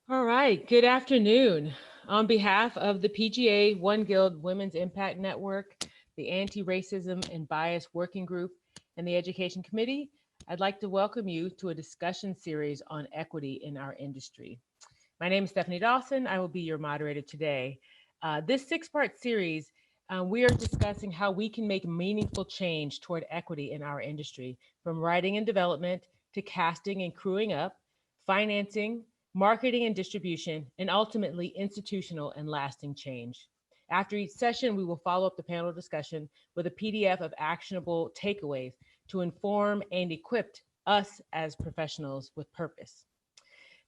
All right, good afternoon. On behalf of the PGA One Guild Women's Impact Network, the Anti-Racism and Bias Working Group, and the Education Committee, I'd like to welcome you to a discussion series on equity in our industry. My name is Stephanie Dawson. I will be your moderator today. This six-part series, we are discussing how we can make meaningful change toward equity in our industry, from writing and development to casting and crewing up, financing, marketing and distribution, and ultimately institutional and lasting change. After each session, we will follow up the panel discussion with a PDF of actionable takeaways to inform and equip us as professionals with purpose.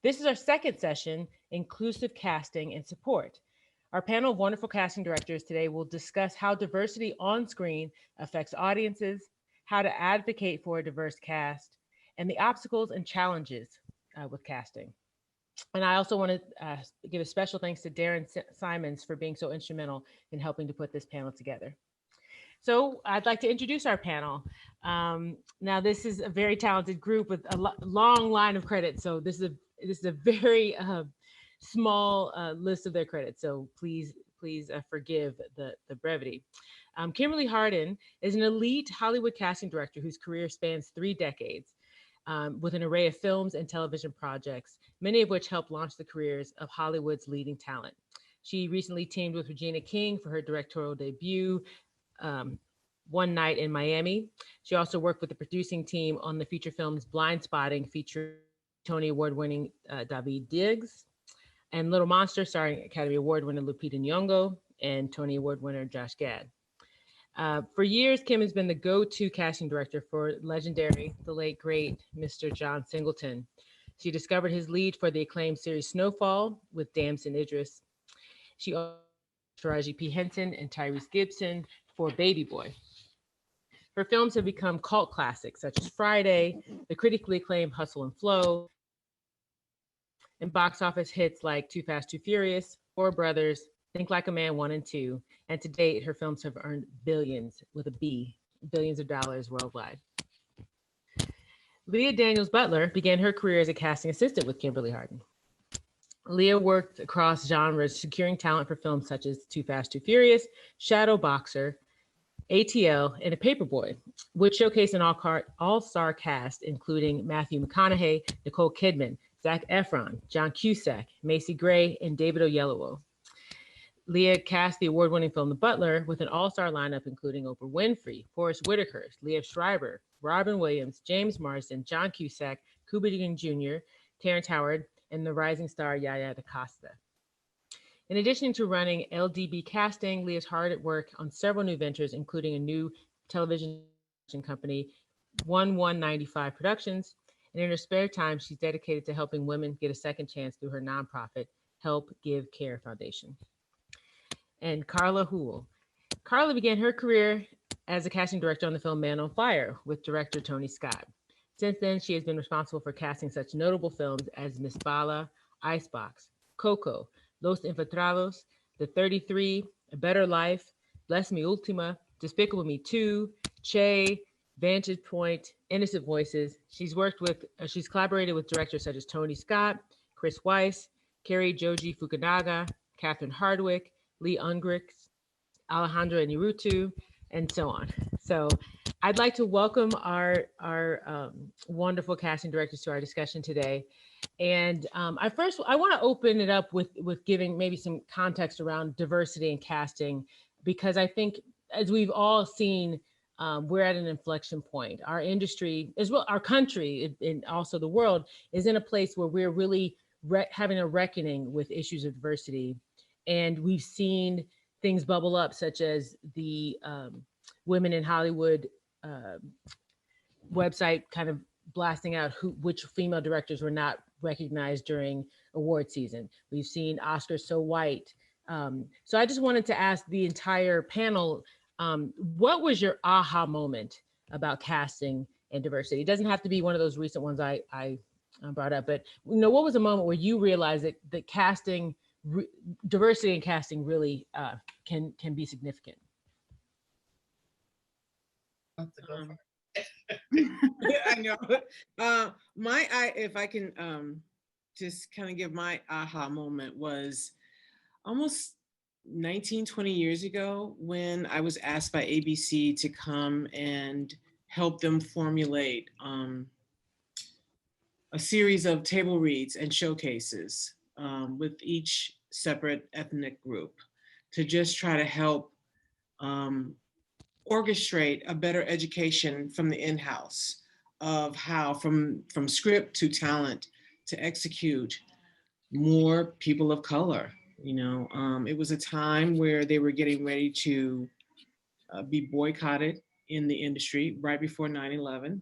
This is our second session, Inclusive Casting and Support. Our panel of wonderful casting directors today will discuss how diversity on screen affects audiences, how to advocate for a diverse cast, and the obstacles and challenges with casting. And I also want to give a special thanks to Darren Simons for being so instrumental in helping to put this panel together. So I'd like to introduce our panel. Now, this is a very talented group with a long line of credits. So this is a very small list of their credits. So please forgive the brevity. Kimberly Harden is an elite Hollywood casting director whose career spans 3 decades. With an array of films and television projects, many of which helped launch the careers of Hollywood's leading talent. She recently teamed with Regina King for her directorial debut, um, One Night in Miami. She also worked with the producing team on the feature films Blindspotting, featuring Tony Award winning David Diggs, and Little Monster, starring Academy Award winner Lupita Nyong'o and Tony Award winner Josh Gad. For years, Kim has been the go-to casting director for legendary, the late great Mr. John Singleton. She discovered his lead for the acclaimed series Snowfall with Damson Idris. She also Taraji P. Henson and Tyrese Gibson for Baby Boy. Her films have become cult classics such as Friday, the critically acclaimed Hustle and Flow, and box office hits like Too Fast, Too Furious, Four Brothers, Think Like a Man 1 and 2. And to date, her films have earned billions, with a B, billions of dollars worldwide. Leah Daniels Butler began her career as a casting assistant with Kimberly Harden. Leah worked across genres, securing talent for films such as Too Fast, Too Furious, Shadow Boxer, ATL, and A Paperboy, which showcased an all-star cast, including Matthew McConaughey, Nicole Kidman, Zac Efron, John Cusack, Macy Gray, and David Oyelowo. Leah cast the award-winning film The Butler with an all-star lineup including Oprah Winfrey, Forrest Whitaker, Liev Schreiber, Robin Williams, James Marsden, John Cusack, Cuba Gooding Jr., Terrence Howard, and the rising star Yaya DaCosta. In addition to running LDB Casting, Leah is hard at work on several new ventures, including a new television company, 1195 Productions. And in her spare time, she's dedicated to helping women get a second chance through her nonprofit, Help Give Care Foundation. And Carla Hool. Carla began her career as a casting director on the film Man on Fire with director Tony Scott. Since then, she has been responsible for casting such notable films as Miss Bala, Icebox, Coco, Los Infiltrados, The 33, A Better Life, Bless Me Ultima, Despicable Me 2, Che, Vantage Point, Innocent Voices. She's collaborated with directors such as Tony Scott, Chris Weiss, Kerry Joji Fukunaga, Catherine Hardwick, Lee Ungrix, Alejandra Iñárritu, and so on. So I'd like to welcome our wonderful casting directors to our discussion today. And I want to open it up with giving maybe some context around diversity in casting, because I think as we've all seen, we're at an inflection point. Our industry, as well, our country, and also the world, is in a place where we're really having a reckoning with issues of diversity. And we've seen things bubble up, such as the Women in Hollywood website kind of blasting out which female directors were not recognized during award season. We've seen Oscars So White. So I just wanted to ask the entire panel, what was your aha moment about casting and diversity? It doesn't have to be one of those recent ones I brought up, but what was a moment where you realized that casting, diversity in casting really can be significant? I know. If I can just kind of give my aha moment was almost 19, 20 years ago when I was asked by ABC to come and help them formulate a series of table reads and showcases with each separate ethnic group to just try to help um, orchestrate a better education from the in-house of how from script to talent to execute more people of color. It was a time where they were getting ready to be boycotted in the industry right before 9/11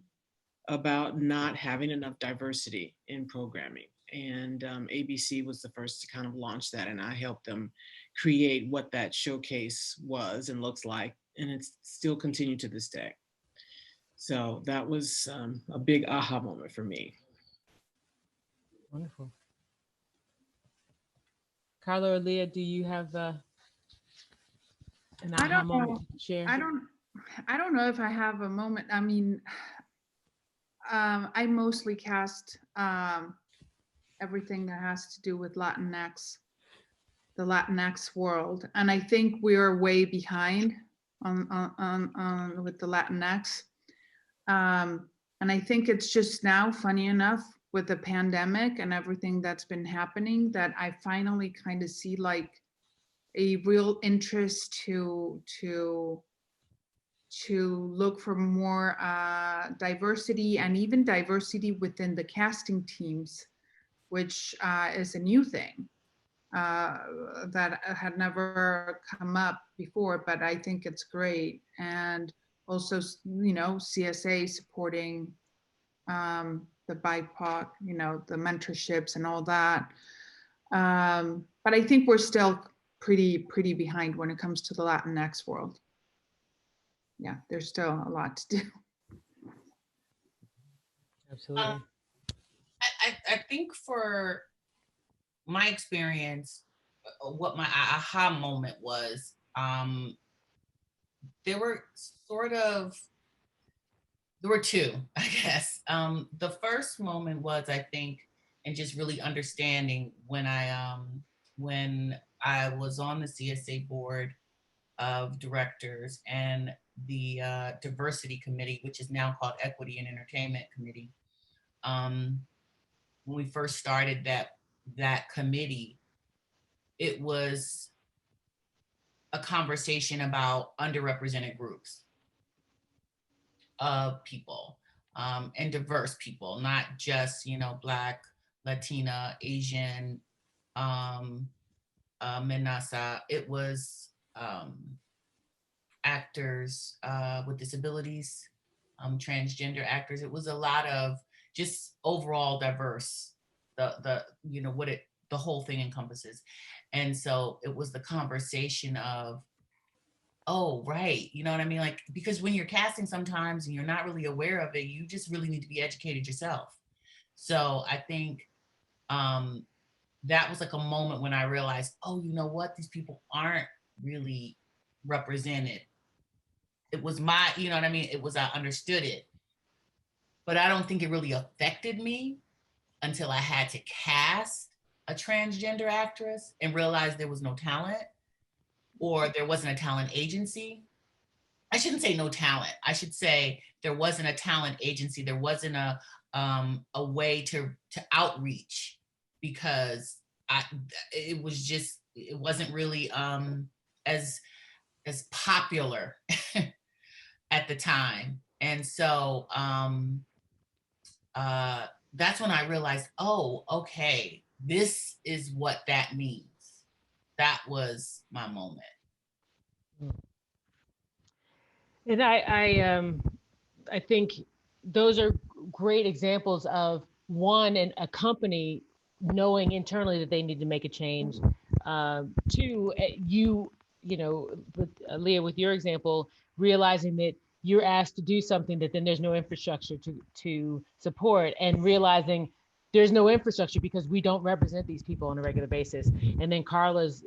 about not having enough diversity in programming. And ABC was the first to kind of launch that, and I helped them create what that showcase was and looks like, and it's still continued to this day. So that was a big aha moment for me. Wonderful. Carla or Leah, do you have an I aha don't moment know. you can share? I don't. I don't know if I have a moment. I mean, I mostly cast everything that has to do with Latinx, the Latinx world, and I think we are way behind on with the Latinx. And I think it's just now, funny enough, with the pandemic and everything that's been happening, that I finally kind of see like a real interest to look for more diversity, and even diversity within the casting teams, which is a new thing that had never come up before, but I think it's great. And also, CSA supporting the BIPOC, the mentorships and all that. But I think we're still pretty behind when it comes to the Latinx world. Yeah, there's still a lot to do. Absolutely. I think for my experience, what my aha moment was, there were there were two, I guess. The first moment was, I think, and just really understanding when I was on the CSA board of directors and the diversity committee, which is now called Equity and Entertainment Committee. When we first started that committee, it was a conversation about underrepresented groups of people, and diverse people, not just Black, Latina, Asian, Menasa. It was actors with disabilities, transgender actors. It was a lot of just overall diverse. The whole thing encompasses, and so it was the conversation of, oh, right. You know what I mean? Like, because when you're casting sometimes and you're not really aware of it, you just really need to be educated yourself. So I think that was like a moment when I realized, oh, you know what? These people aren't really represented. It was you know what I mean? I understood it, but I don't think it really affected me until I had to cast a transgender actress and realized there was no talent, or there wasn't a talent agency. I shouldn't say no talent. I should say there wasn't a talent agency. There wasn't a way to outreach, because it wasn't really as popular at the time. And so that's when I realized, oh, okay, this is what that means. That was my moment. And I think those are great examples of one, and a company knowing internally that they need to make a change. Two, with Leah, with your example, realizing that you're asked to do something that then there's no infrastructure to support, and realizing there's no infrastructure because we don't represent these people on a regular basis. And then Carla's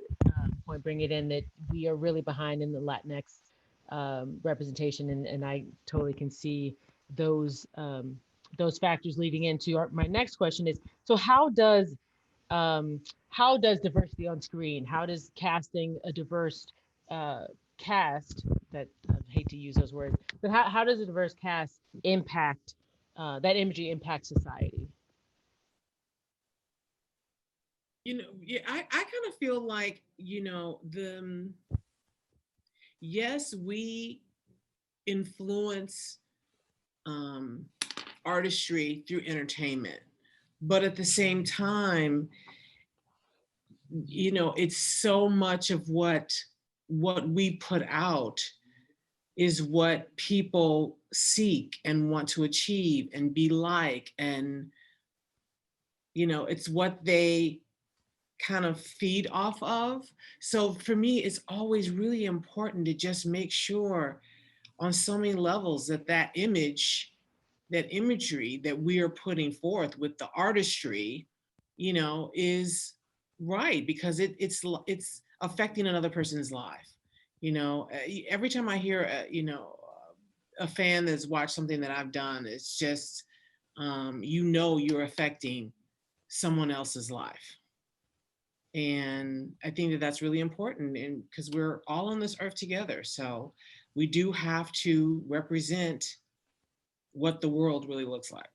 point, bring it in that we are really behind in the Latinx representation, and I totally can see those those factors leading into my next question is, so how does diversity on screen, how does casting a diverse cast, that I hate to use those words, but how does a diverse cast impact that imagery impact society? Yeah, I kind of feel like, yes, we influence artistry through entertainment, but at the same time, it's so much of what we put out is what people seek and want to achieve and be like, and it's what they kind of feed off of. So for me, it's always really important to just make sure on so many levels that imagery that we are putting forth with the artistry, is right, because it's affecting another person's life. Every time I hear a fan that's watched something that I've done, it's just you're affecting someone else's life. And I think that that's really important, and because we're all on this earth together, so we do have to represent what the world really looks like.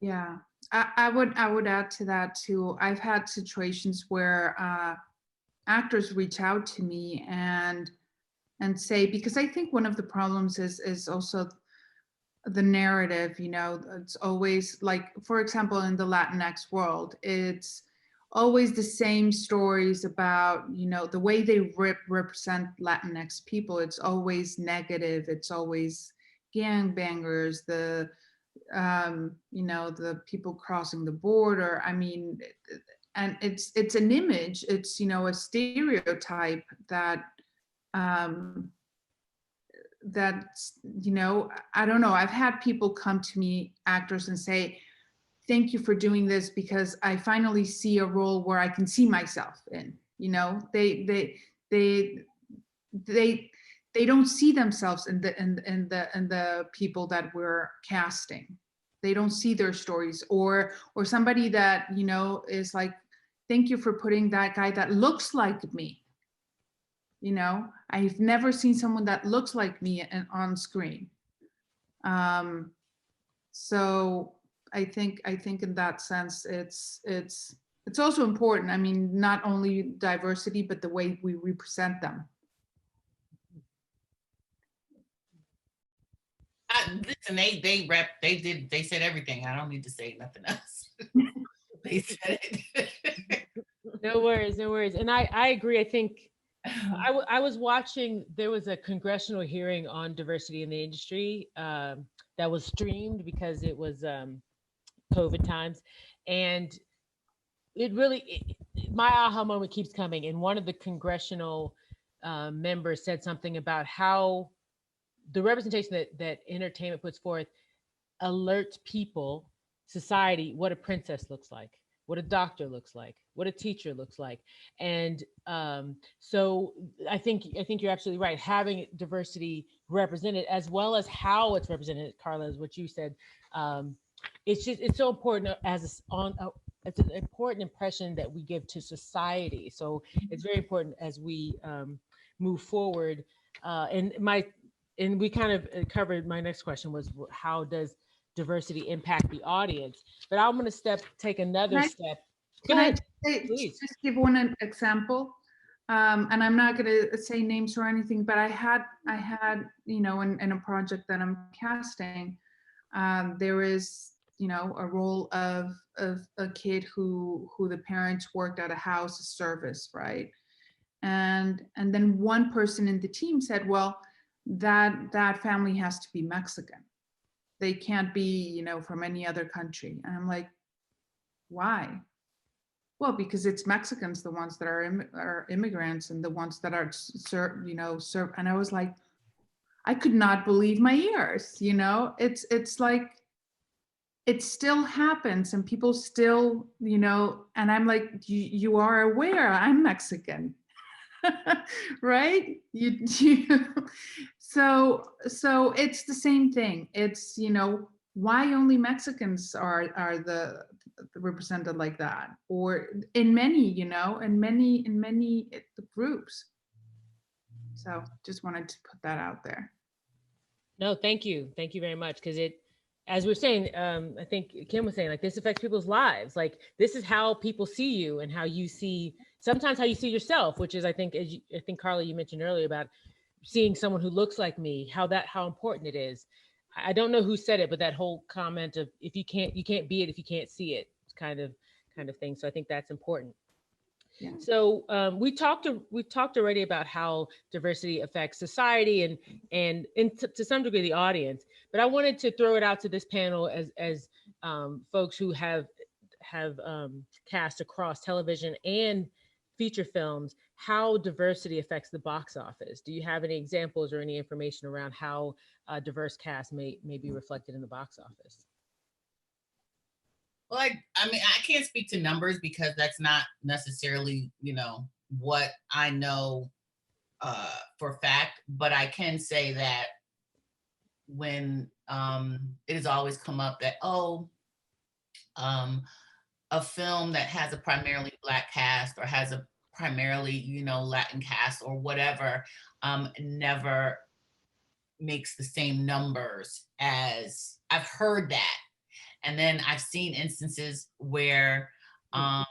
Yeah, I would add to that too. I've had situations where actors reach out to me and say, because I think one of the problems is also the narrative. It's always like, for example, in the Latinx world, it's always the same stories about the way they represent Latinx people. It's always negative. It's always gangbangers, the people crossing the border. I mean, and it's an image. It's a stereotype that that's I don't know. I've had people come to me, actors, and say, thank you for doing this, because I finally see a role where I can see myself in. They don't see themselves in the people that we're casting. They don't see their stories, or somebody that is like, thank you for putting that guy that looks like me. I've never seen someone that looks like me on screen. So I think in that sense, it's also important. I mean, not only diversity, but the way we represent them. Listen, they said everything. I don't need to say nothing else. They said it. No worries. And I agree. I think I was watching, there was a congressional hearing on diversity in the industry that was streamed because it was COVID times. And it really, my aha moment keeps coming. And one of the congressional members said something about how the representation that entertainment puts forth alerts people, society, what a princess looks like, what a doctor looks like, what a teacher looks like. And so I think you're absolutely right. Having diversity represented, as well as how it's represented, Carla, is what you said. It's so important it's an important impression that we give to society. So it's very important as we move forward. And we kind of covered, my next question was, how does diversity impact the audience? But I'm going to take another step. Go ahead, please. Just give one example. And I'm not going to say names or anything, but I had in a project that I'm casting, there is a role of a kid who the parents worked at a house service, right? And then one person in the team said, well, that family has to be Mexican. They can't be, from any other country. And I'm like, why? Well, because it's Mexicans, the ones that are immigrants, and the ones that are served. And I was like, I could not believe my ears. It's like, it still happens, and people still, and I'm like, you are aware I'm Mexican. Right? So it's the same thing. It's, why only Mexicans are the represented like that, or in many, in many groups. So just wanted to put that out there. No, thank you very much, because as we're saying, I think Kim was saying, like, this affects people's lives. Like, this is how people see you and how you see, sometimes how you see yourself, which is, I think, I think Carla, you mentioned earlier about seeing someone who looks like me, how important it is. I don't know who said it, but that whole comment of, if you can't be it if you can't see it, kind of thing. So I think that's important. Yeah. So we talked already about how diversity affects society and to some degree the audience. But I wanted to throw it out to this panel as folks who have cast across television and feature films, how diversity affects the box office. Do you have any examples or any information around how a diverse cast may be reflected in the box office? Well, I mean, I can't speak to numbers because that's not necessarily, what I know for fact, but I can say that when it has always come up that, a film that has a primarily Black cast or has a primarily, Latin cast or whatever, never makes the same numbers as, I've heard that. And then I've seen instances where that's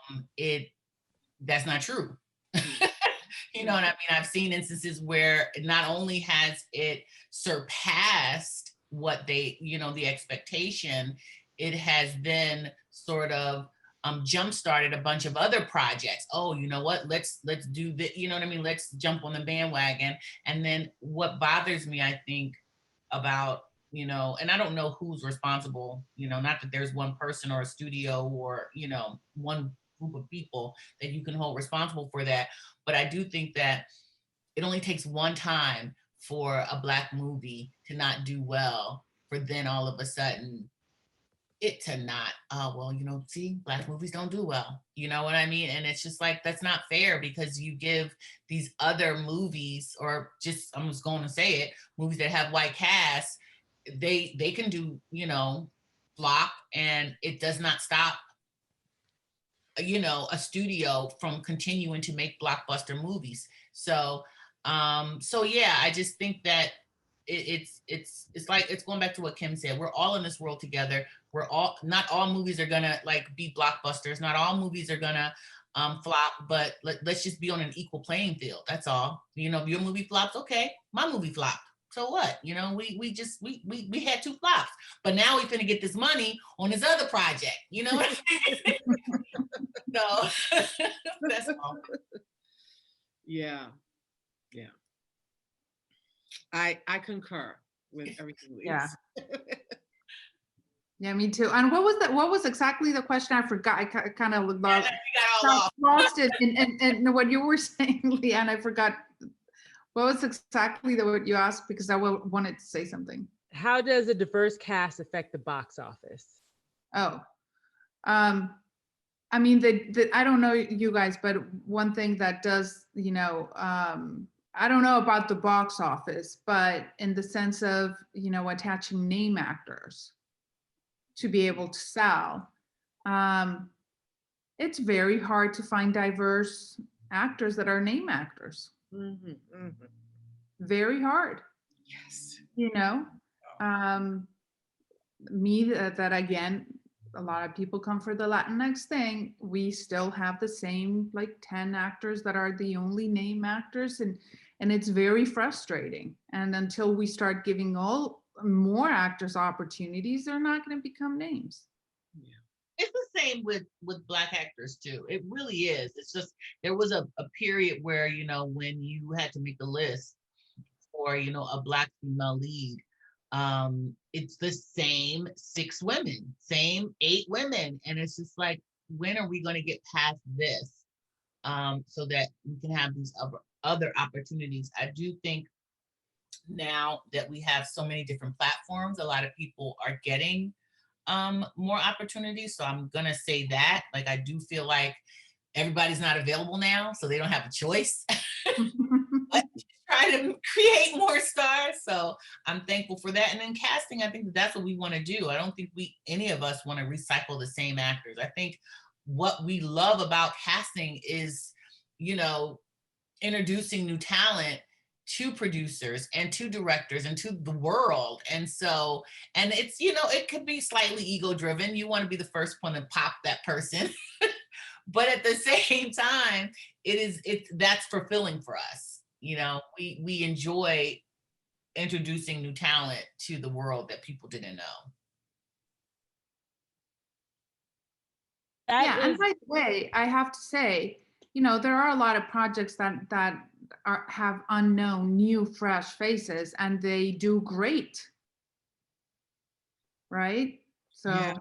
not true. You know what I mean? I've seen instances where not only has it surpassed what they, the expectation, it has then sort of jump-started a bunch of other projects. Oh, you know what? Let's do this. You know what I mean? Let's jump on the bandwagon. And then what bothers me, I think, about, and I don't know who's responsible, not that there's one person or a studio or, one group of people that you can hold responsible for that. But I do think that it only takes one time for a Black movie to not do well, for then all of a sudden it to not, see, Black movies don't do well. You know what I mean? And it's just like, that's not fair, because you give these other movies, or just, I'm just going to say it, movies that have white casts, they can do, flop, and it does not stop, a studio from continuing to make blockbuster movies. So yeah, I just think that it's like, it's going back to what Kim said. We're all in this world together. Not all movies are gonna be blockbusters. Not all movies are gonna flop, but let's just be on an equal playing field. That's all. Your movie flops, okay, my movie flopped. So what? We had 2 flops, but now we're gonna get this money on this other project. You know what I mean? So that's all. Yeah. I concur with everything. Yeah. Yeah, me too. And what was exactly the question? I forgot. I kind of lost it in what you were saying, Leah, and I forgot. What was exactly what you asked, because I wanted to say something. How does a diverse cast affect the box office? Oh, I mean, I don't know you guys, but one thing that does, I don't know about the box office, but in the sense of, attaching name actors to be able to sell, it's very hard to find diverse actors that are name actors. Mm-hmm, mm-hmm. Very hard. Yes. That again, a lot of people come for the Latinx thing. We still have the same 10 actors that are the only name actors, and it's very frustrating. And until we start giving more actors opportunities, they're not going to become names. Yeah. It's the same with Black actors too. It really is. It's just, there was a period where, when you had to make the list for, a Black female lead, it's the same 6 women, same 8 women. And it's just like, when are we going to get past this, so that we can have these other opportunities? I do think now that we have so many different platforms, a lot of people are getting more opportunities. So I'm gonna say that, I do feel like everybody's not available now, so they don't have a choice. But try to create more stars. So I'm thankful for that. And then casting, I think that's what we want to do. I don't think any of us want to recycle the same actors. I think what we love about casting is, introducing new talent to producers and to directors and to the world. And so, and it's, it could be slightly ego driven. You want to be the first one to pop that person. But at the same time, that's fulfilling for us. We enjoy introducing new talent to the world that people didn't know. And by the way, I have to say, there are a lot of projects that have unknown, new, fresh faces, and they do great, right? So yeah.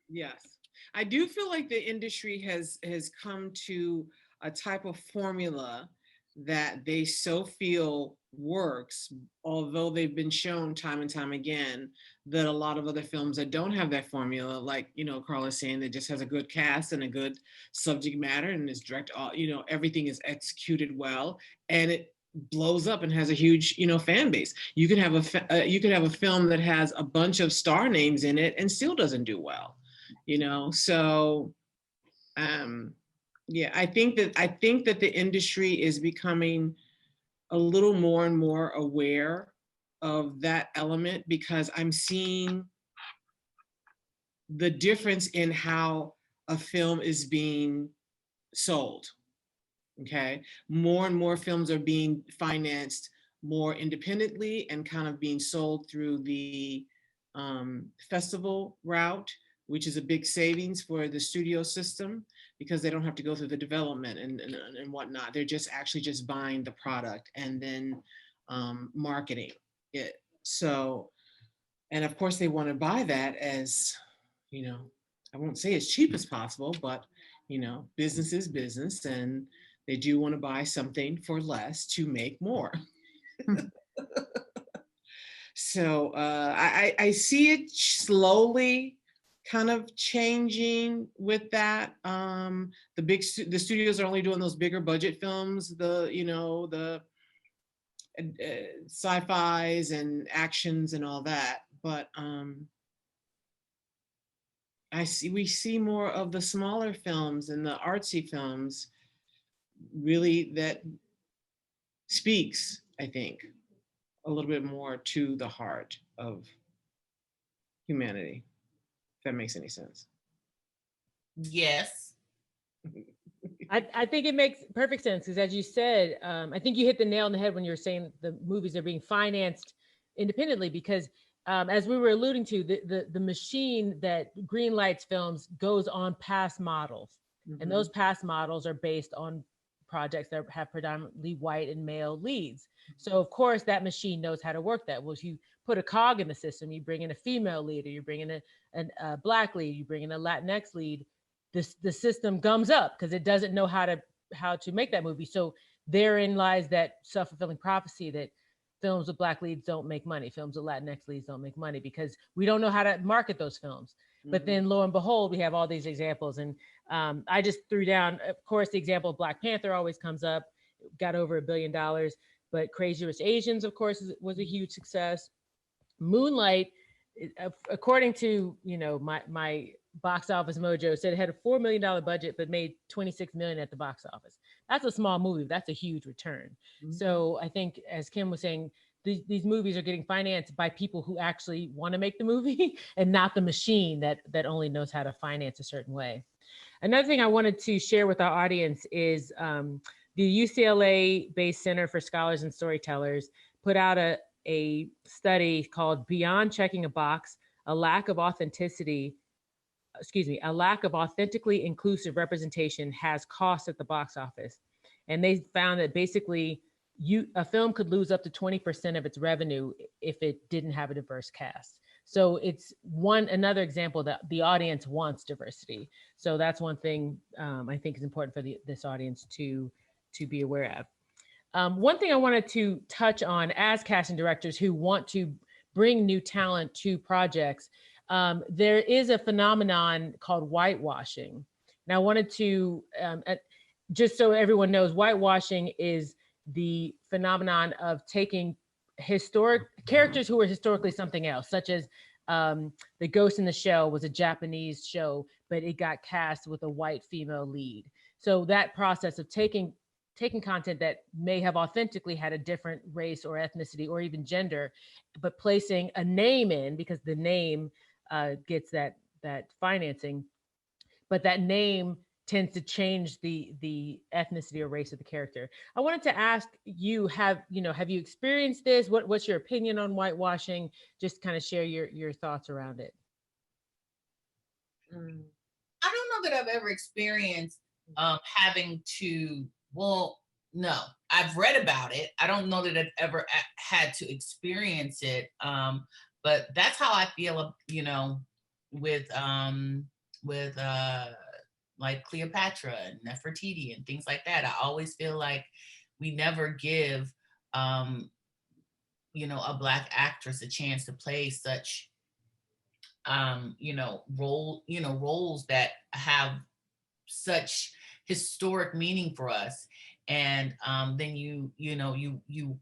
Yes, I do feel like the industry has come to a type of formula that they so feel works, although they've been shown time and time again that a lot of other films that don't have that formula, like, Carla's saying, that just has a good cast and a good subject matter and is everything is executed well and it blows up and has a huge, fan base. You could have a film that has a bunch of star names in it and still doesn't do well, so yeah, I think that the industry is becoming a little more and more aware of that element, because I'm seeing the difference in how a film is being sold. Okay, more and more films are being financed more independently and kind of being sold through the festival route, which is a big savings for the studio system, because they don't have to go through the development and whatnot. They're just buying the product and then marketing it. So, and of course they want to buy that as, I won't say as cheap as possible, but, business is business, and they do want to buy something for less to make more. So I see it slowly kind of changing with that. The studios are only doing those bigger budget films, the sci-fis and actions and all that. But we see more of the smaller films and the artsy films really that speaks, I think, a little bit more to the heart of humanity. If that makes any sense. Yes. I think it makes perfect sense, because as you said, I think you hit the nail on the head when you were saying the movies are being financed independently, because as we were alluding to, the machine that greenlights films goes on past models. Mm-hmm. And those past models are based on projects that have predominantly white and male leads. So of course that machine knows how to work that. Well, if you put a cog in the system, you bring in a female lead, or you bring in a Black lead, you bring in a Latinx lead, the system gums up because it doesn't know how to make that movie. So therein lies that self-fulfilling prophecy that films with Black leads don't make money, films with Latinx leads don't make money, because we don't know how to market those films. Mm-hmm. But then lo and behold, we have all these examples. And I just threw down, of course, the example of Black Panther always comes up, got over $1 billion, but Crazy Rich Asians, of course, was a huge success. Moonlight, according to, my box office mojo, said it had a $4 million budget, but made $26 million at the box office. That's a small movie. That's a huge return. Mm-hmm. So I think, as Kim was saying, these movies are getting financed by people who actually want to make the movie and not the machine that only knows how to finance a certain way. Another thing I wanted to share with our audience is the UCLA-based Center for Scholars and Storytellers put out a study called Beyond Checking a Box, a lack of authentically inclusive representation has cost at the box office. And they found that basically a film could lose up to 20% of its revenue if it didn't have a diverse cast. So it's another example that the audience wants diversity. So that's one thing I think is important for this audience to be aware of. One thing I wanted to touch on as casting directors who want to bring new talent to projects, there is a phenomenon called whitewashing. And I wanted to, just so everyone knows, whitewashing is the phenomenon of taking historic characters who were historically something else, such as The Ghost in the Shell was a Japanese show, but it got cast with a white female lead. So that process of taking content that may have authentically had a different race or ethnicity or even gender, but placing a name in, because the name gets that financing, but that name tends to change the ethnicity or race of the character. I wanted to ask you, have you experienced this? What's your opinion on whitewashing? Just kind of share your thoughts around it. I don't know that I've ever experienced having to, well, no, I've read about it. I don't know that I've ever had to experience it. But that's how I feel, with like Cleopatra and Nefertiti and things like that. I always feel like we never give, a Black actress a chance to play such, roles that have such historic meaning for us. And then you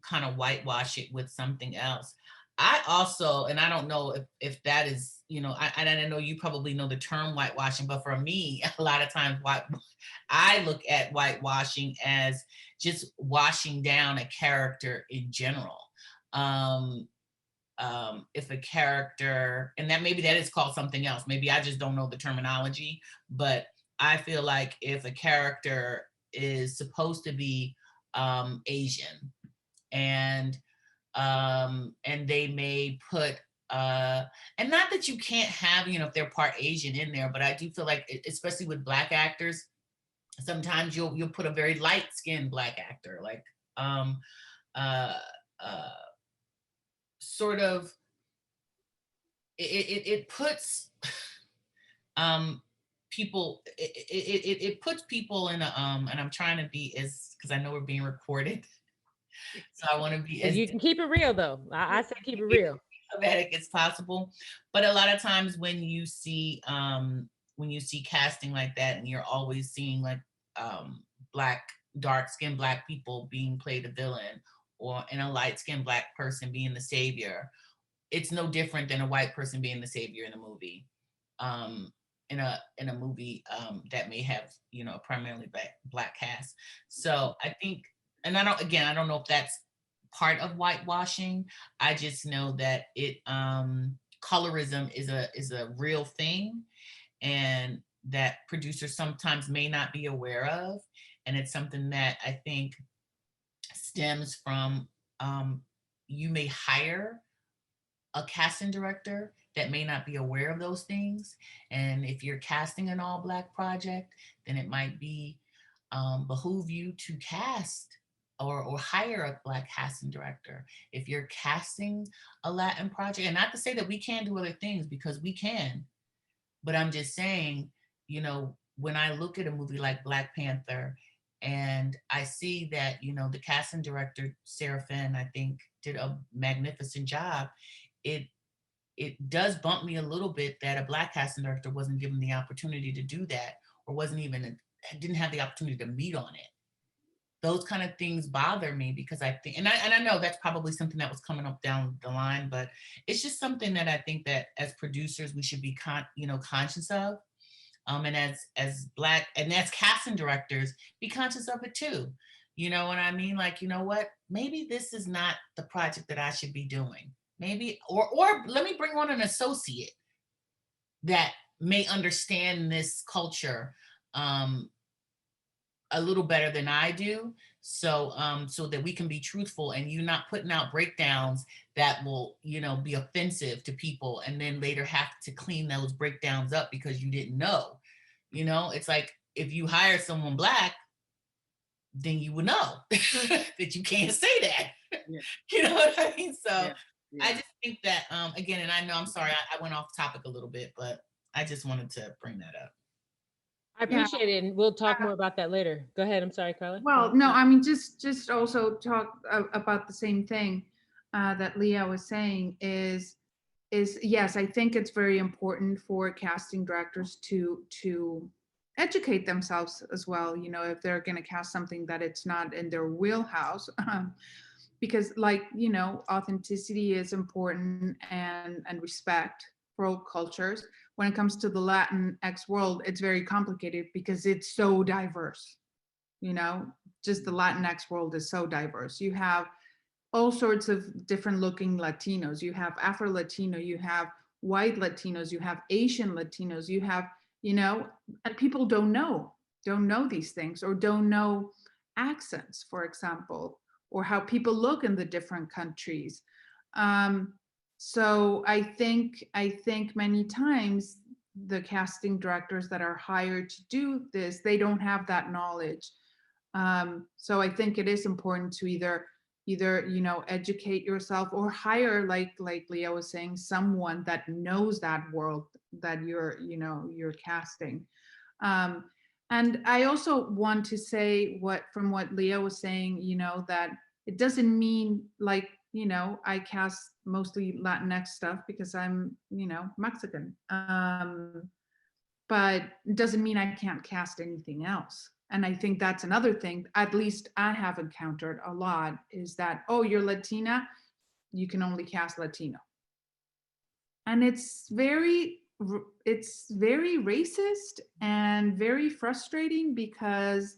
kind of whitewash it with something else. I also, and I don't know if that is, I know you probably know the term whitewashing, but for me, a lot of times I look at whitewashing as just washing down a character in general. If a character, and that maybe that is called something else, maybe I just don't know the terminology, but I feel like if a character is supposed to be Asian, and they may put and not that you can't have, if they're part Asian in there, but I do feel like, especially with Black actors, sometimes you'll put a very light-skinned Black actor, like sort of, it puts people, it puts people in a and I'm trying to be as, because I know we're being recorded, so I want to be as, you can keep it real though. I say keep it real, diplomatic as possible. But a lot of times when you see casting like that, and you're always seeing like dark-skinned Black people being played a villain, or in a light-skinned Black person being the savior, it's no different than a white person being the savior in a movie. In a movie that may have, a primarily Black cast. So I think, and I don't know if that's part of whitewashing. I just know that colorism is a real thing, and that producers sometimes may not be aware of. And it's something that I think stems from, you may hire a casting director that may not be aware of those things. And if you're casting an all Black project, then it might be behoove you to cast or hire a Black casting director. If you're casting a Latin project, and not to say that we can't do other things, because we can, but I'm just saying, when I look at a movie like Black Panther, and I see that, the casting director, Sarah Finn, I think, did a magnificent job, it does bump me a little bit that a Black casting director wasn't given the opportunity to do that, or didn't have the opportunity to meet on it. Those kind of things bother me, because I think, and I know that's probably something that was coming up down the line, but it's just something that I think that as producers, we should be conscious of. And as Black, and as casting directors, be conscious of it too. You know what I mean? Like, you know what, maybe this is not the project that I should be doing. Maybe, or let me bring on an associate that may understand this culture a little better than I do, so that we can be truthful, and you not putting out breakdowns that will, be offensive to people, and then later have to clean those breakdowns up because you didn't know. It's like, if you hire someone Black, then you would know that you can't say that. Yeah. You know what I mean? So yeah. Yeah. I just think that, again, and I know, I'm sorry, I went off topic a little bit, but I just wanted to bring that up. I appreciate it, and we'll talk more about that later. Go ahead. I'm sorry, Carla. Well, no, I mean, just also talk about the same thing that Leah was saying is yes, I think it's very important for casting directors to educate themselves as well, you know, if they're going to cast something that it's not in their wheelhouse. Because like, you know, authenticity is important, and respect for all cultures. When it comes to the Latinx world, it's very complicated because it's so diverse. You know, just the Latinx world is so diverse. You have all sorts of different looking Latinos. You have Afro Latino, you have white Latinos, you have Asian Latinos, you have, you know, and people don't know these things, or don't know accents, for example, or how people look in the different countries. So I think many times the casting directors that are hired to do this, they don't have that knowledge. So I think it is important to either you know, educate yourself, or hire, like Leah was saying, someone that knows that world that you're casting. And I also want to say, from what Leah was saying, you know, that it doesn't mean, like, you know, I cast mostly Latinx stuff because I'm, you know, Mexican. But it doesn't mean I can't cast anything else. And I think that's another thing, at least I have encountered a lot, is that, oh, you're Latina, you can only cast Latino. And it's very racist and very frustrating, because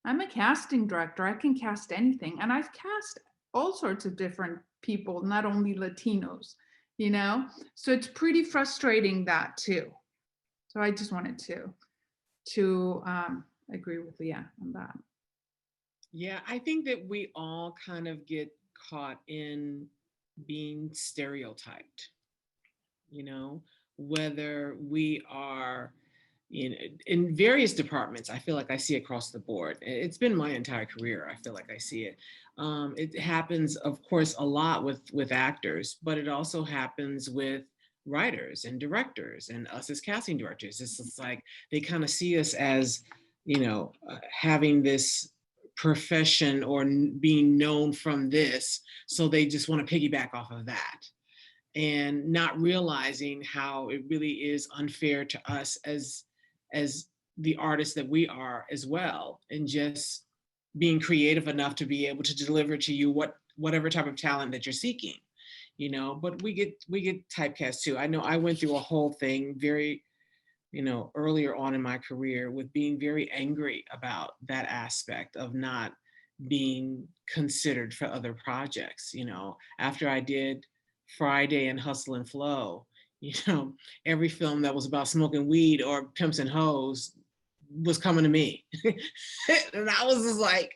I'm a casting director. I can cast anything. And I've cast all sorts of different people, not only Latinos, you know? So it's pretty frustrating, that too. So I just wanted to agree with Leah on that. Yeah, I think that we all kind of get caught in being stereotyped, you know, whether we are in various departments. I feel like I see across the board. It's been my entire career. I feel like I see it. It happens, of course, a lot with actors, but it also happens with writers and directors and us as casting directors. It's just like they kind of see us as, you know, having this profession or being known from this, so they just want to piggyback off of that, and not realizing how it really is unfair to us as the artists that we are as well, and just being creative enough to be able to deliver to you whatever type of talent that you're seeking, you know. But we get typecast too. I know I went through a whole thing very, you know, earlier on in my career, with being very angry about that aspect of not being considered for other projects. You know, after I did Friday and Hustle and Flow, you know, every film that was about smoking weed or pimps and hoes was coming to me. And I was just like,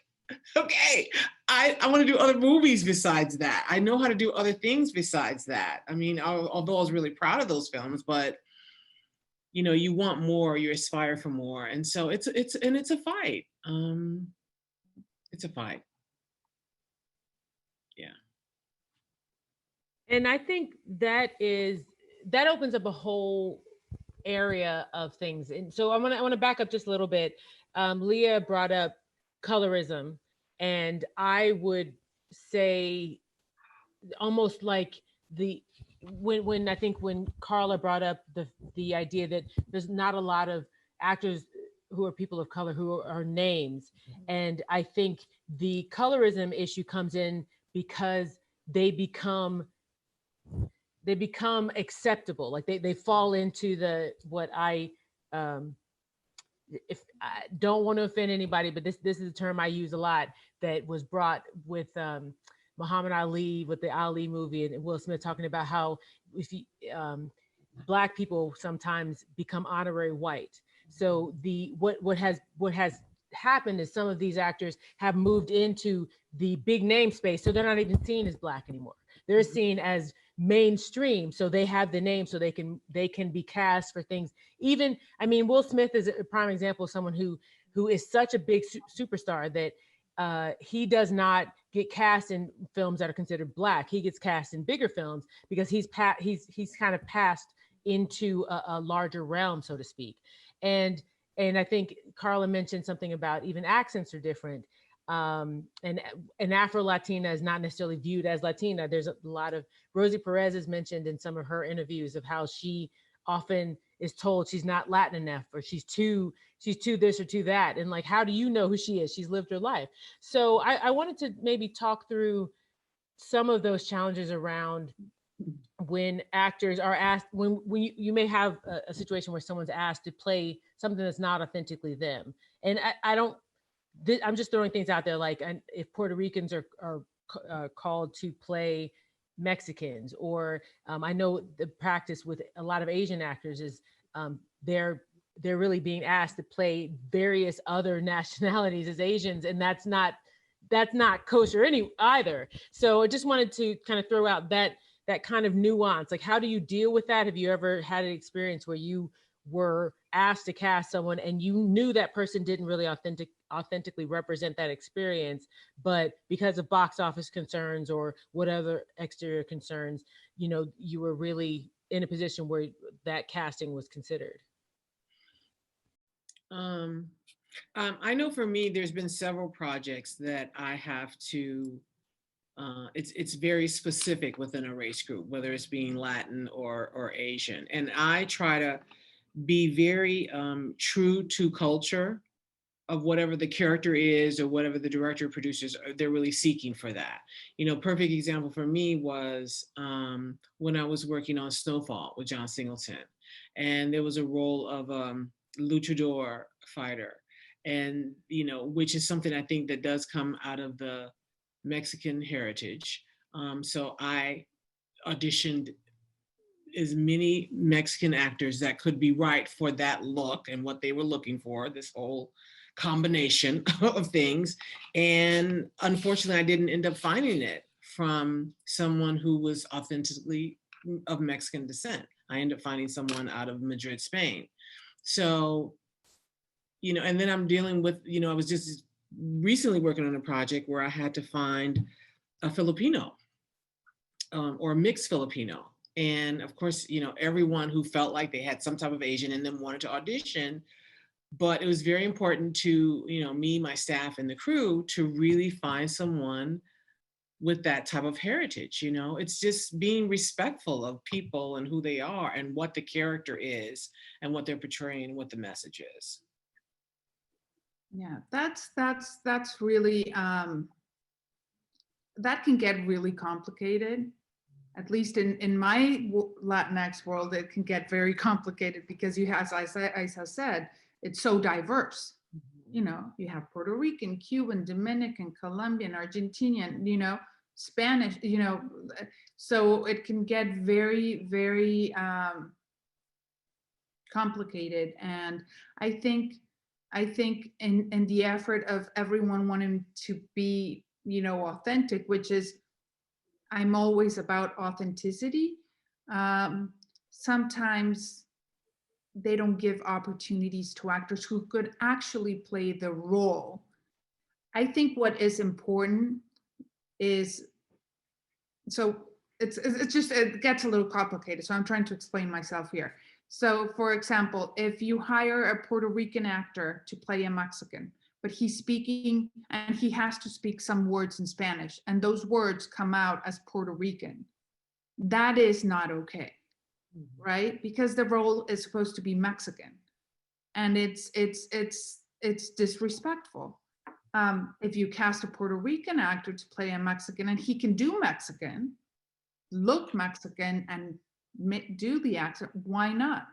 okay, I want to do other movies besides that. I know how to do other things besides that. I mean, although I was really proud of those films, but you know, you want more, you aspire for more. And so it's a fight. It's a fight. Yeah. And I think that opens up a whole area of things. And so I want to back up just a little bit. Leah brought up colorism, and I would say almost like when I think when Carla brought up the idea that there's not a lot of actors who are people of color who are names, and I think the colorism issue comes in because they become acceptable, like they fall into the what I if I don't want to offend anybody, but this is a term I use a lot, that was brought with Muhammad Ali, with the Ali movie, and Will Smith talking about how if you, Black people sometimes become honorary white. So what has happened is some of these actors have moved into the big name space, so they're not even seen as Black anymore. They're seen as mainstream, so they have the name, so they can be cast for things. Even, I mean, Will Smith is a prime example of someone who is such a big superstar that he does not get cast in films that are considered Black. He gets cast in bigger films because he's kind of passed into a larger realm, so to speak. And I think Carla mentioned something about even accents are different. And Afro-Latina is not necessarily viewed as Latina. There's a lot of, Rosie Perez has mentioned in some of her interviews of how she often is told she's not Latin enough, or she's too this or too that. And like, how do you know who she is? She's lived her life. So I wanted to maybe talk through some of those challenges around when actors are asked, when you may have a situation where someone's asked to play something that's not authentically them. And I'm just throwing things out there, like if Puerto Ricans are called to play Mexicans, or I know the practice with a lot of Asian actors is they're really being asked to play various other nationalities as Asians, and that's not kosher either. So I just wanted to kind of throw out that kind of nuance. Like, how do you deal with that? Have you ever had an experience where you were asked to cast someone and you knew that person didn't really authentically represent that experience, but because of box office concerns or whatever exterior concerns, you were really in a position where that casting was considered? I know for me, there's been several projects that I have to, it's very specific within a race group, whether it's being Latin or Asian. And I try to be very true to culture of whatever the character is or whatever the director or producers they're really seeking for that. Perfect example for me was when I was working on Snowfall with John Singleton, and there was a role of luchador fighter, and which is something I think that does come out of the Mexican heritage. So I auditioned as many Mexican actors that could be right for that look and what they were looking for, this whole combination of things. And unfortunately, I didn't end up finding it from someone who was authentically of Mexican descent. I ended up finding someone out of Madrid, Spain. So, and then I'm dealing with, I was just recently working on a project where I had to find a Filipino or a mixed Filipino. And of course, everyone who felt like they had some type of Asian in them wanted to audition. But it was very important to, me, my staff, and the crew to really find someone with that type of heritage. It's just being respectful of people and who they are and what the character is and what they're portraying and what the message is. Yeah, that's really, that can get really complicated. At least in my Latinx world, it can get very complicated because as I said, it's so diverse. You have Puerto Rican, Cuban, Dominican, Colombian, Argentinian, Spanish, so it can get very, very complicated. And I think in the effort of everyone wanting to be, authentic, which is, I'm always about authenticity. Sometimes they don't give opportunities to actors who could actually play the role. I think what is important is, so it gets a little complicated. So I'm trying to explain myself here. So for example, if you hire a Puerto Rican actor to play a Mexican, but he's speaking and he has to speak some words in Spanish, and those words come out as Puerto Rican, that is not okay, right? Because the role is supposed to be Mexican, and it's disrespectful. If you cast a Puerto Rican actor to play a Mexican and he can do Mexican, look Mexican, and do the accent, why not?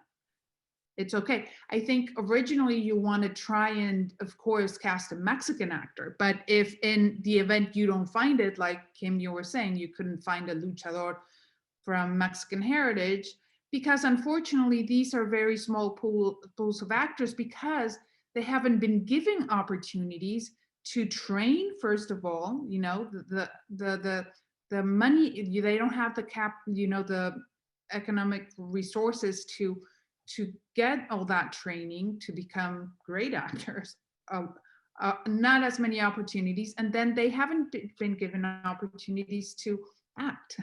It's okay. I think originally you want to try and, of course, cast a Mexican actor, but if in the event you don't find it, like Kim, you were saying, you couldn't find a luchador from Mexican heritage, because unfortunately these are very small pools of actors, because they haven't been given opportunities to train. First of all, the money, they don't have the economic resources to get all that training to become great actors. Not as many opportunities, and then they haven't been given opportunities to act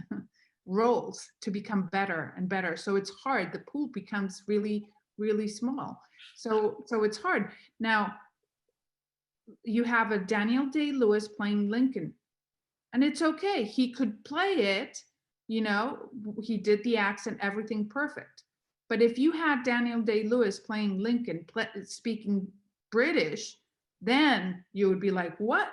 roles to become better and better. So it's hard. The pool becomes really, really small. So it's hard. Now you have a Daniel Day-Lewis playing Lincoln, and it's okay. He could play it, he did the accent, everything perfect. But if you had Daniel Day-Lewis playing Lincoln, speaking British, then you would be like, what?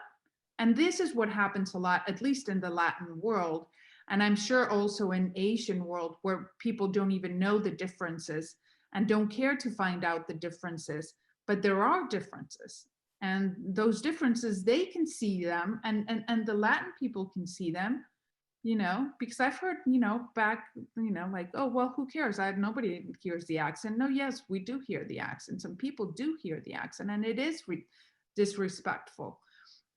And this is what happens a lot, at least in the Latin world. And I'm sure also in Asian world, where people don't even know the differences and don't care to find out the differences, but there are differences. And those differences, they can see them, and the Latin people can see them, because I've heard, back, like, oh, well, who cares? Nobody hears the accent. No, yes, we do hear the accent. Some people do hear the accent, and it is disrespectful.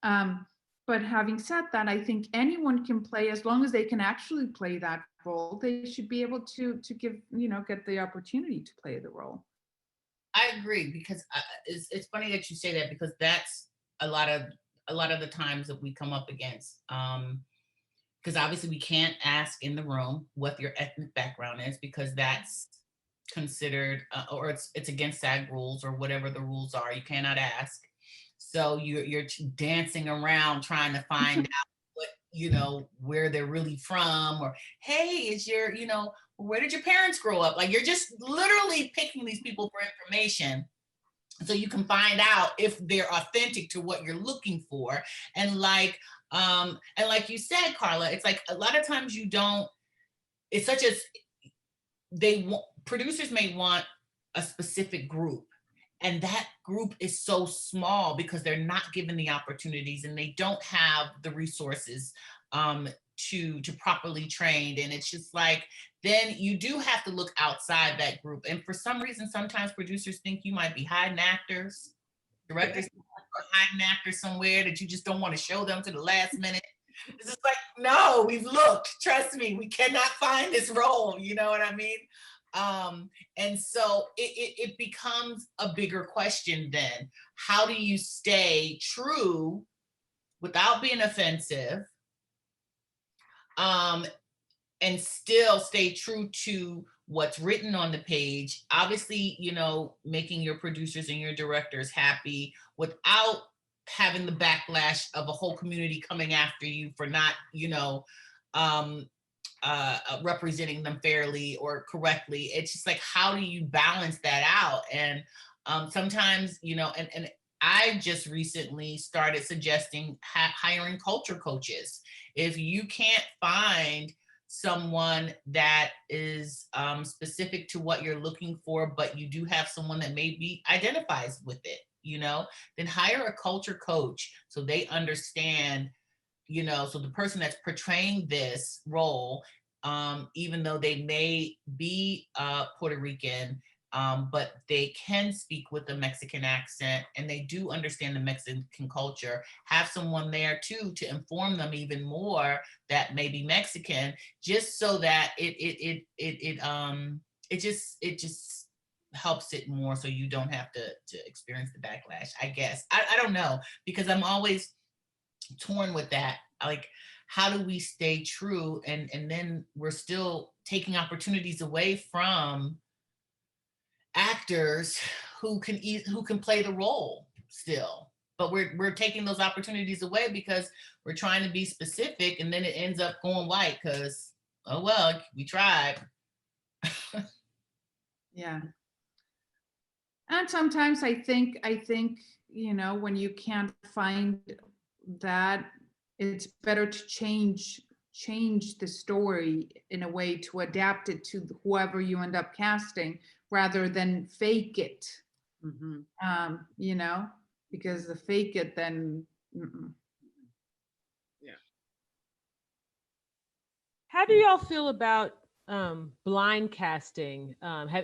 But having said that, I think anyone can play, as long as they can actually play that role. They should be able to give, get the opportunity to play the role. I agree, because it's funny that you say that, because that's a lot of the times that we come up against. Because obviously we can't ask in the room what your ethnic background is, because that's considered or it's against SAG rules or whatever the rules are. You cannot ask. So you're dancing around trying to find out what, where they're really from, or hey, is your, where did your parents grow up? Like, you're just literally picking these people for information so you can find out if they're authentic to what you're looking for. And like you said, Carla, it's like a lot of times you don't, it's such as producers may want a specific group, and that group is so small because they're not given the opportunities and they don't have the resources to properly train. And it's just like, then you do have to look outside that group. And for some reason, sometimes producers think you might be hiding actors, directors are hiding actors somewhere that you just don't want to show them to the last minute. It's just like, no, we've looked, trust me, we cannot find this role, you know what I mean? And so it becomes a bigger question then. How do you stay true without being offensive, and still stay true to what's written on the page? Obviously, making your producers and your directors happy without having the backlash of a whole community coming after you for not, representing them fairly or correctly. It's just like, how do you balance that out? And sometimes, and I just recently started suggesting hiring culture coaches. If you can't find someone that is specific to what you're looking for, but you do have someone that maybe identifies with it, then hire a culture coach so they understand, so the person that's portraying this role, even though they may be Puerto Rican, but they can speak with a Mexican accent and they do understand the Mexican culture, have someone there too to inform them even more that may be Mexican, just so that it just helps it more, so you don't have to experience the backlash, I guess. I don't know, because I'm always torn with that. Like, how do we stay true, and then we're still taking opportunities away from actors who can play the role still, but we're taking those opportunities away because we're trying to be specific, and then it ends up going white because, oh well, we tried. Yeah. And sometimes I think, when you can't find that, it's better to change the story in a way to adapt it to whoever you end up casting, rather than fake it. Mm-hmm. Because the fake it, then yeah. How do y'all feel about blind casting?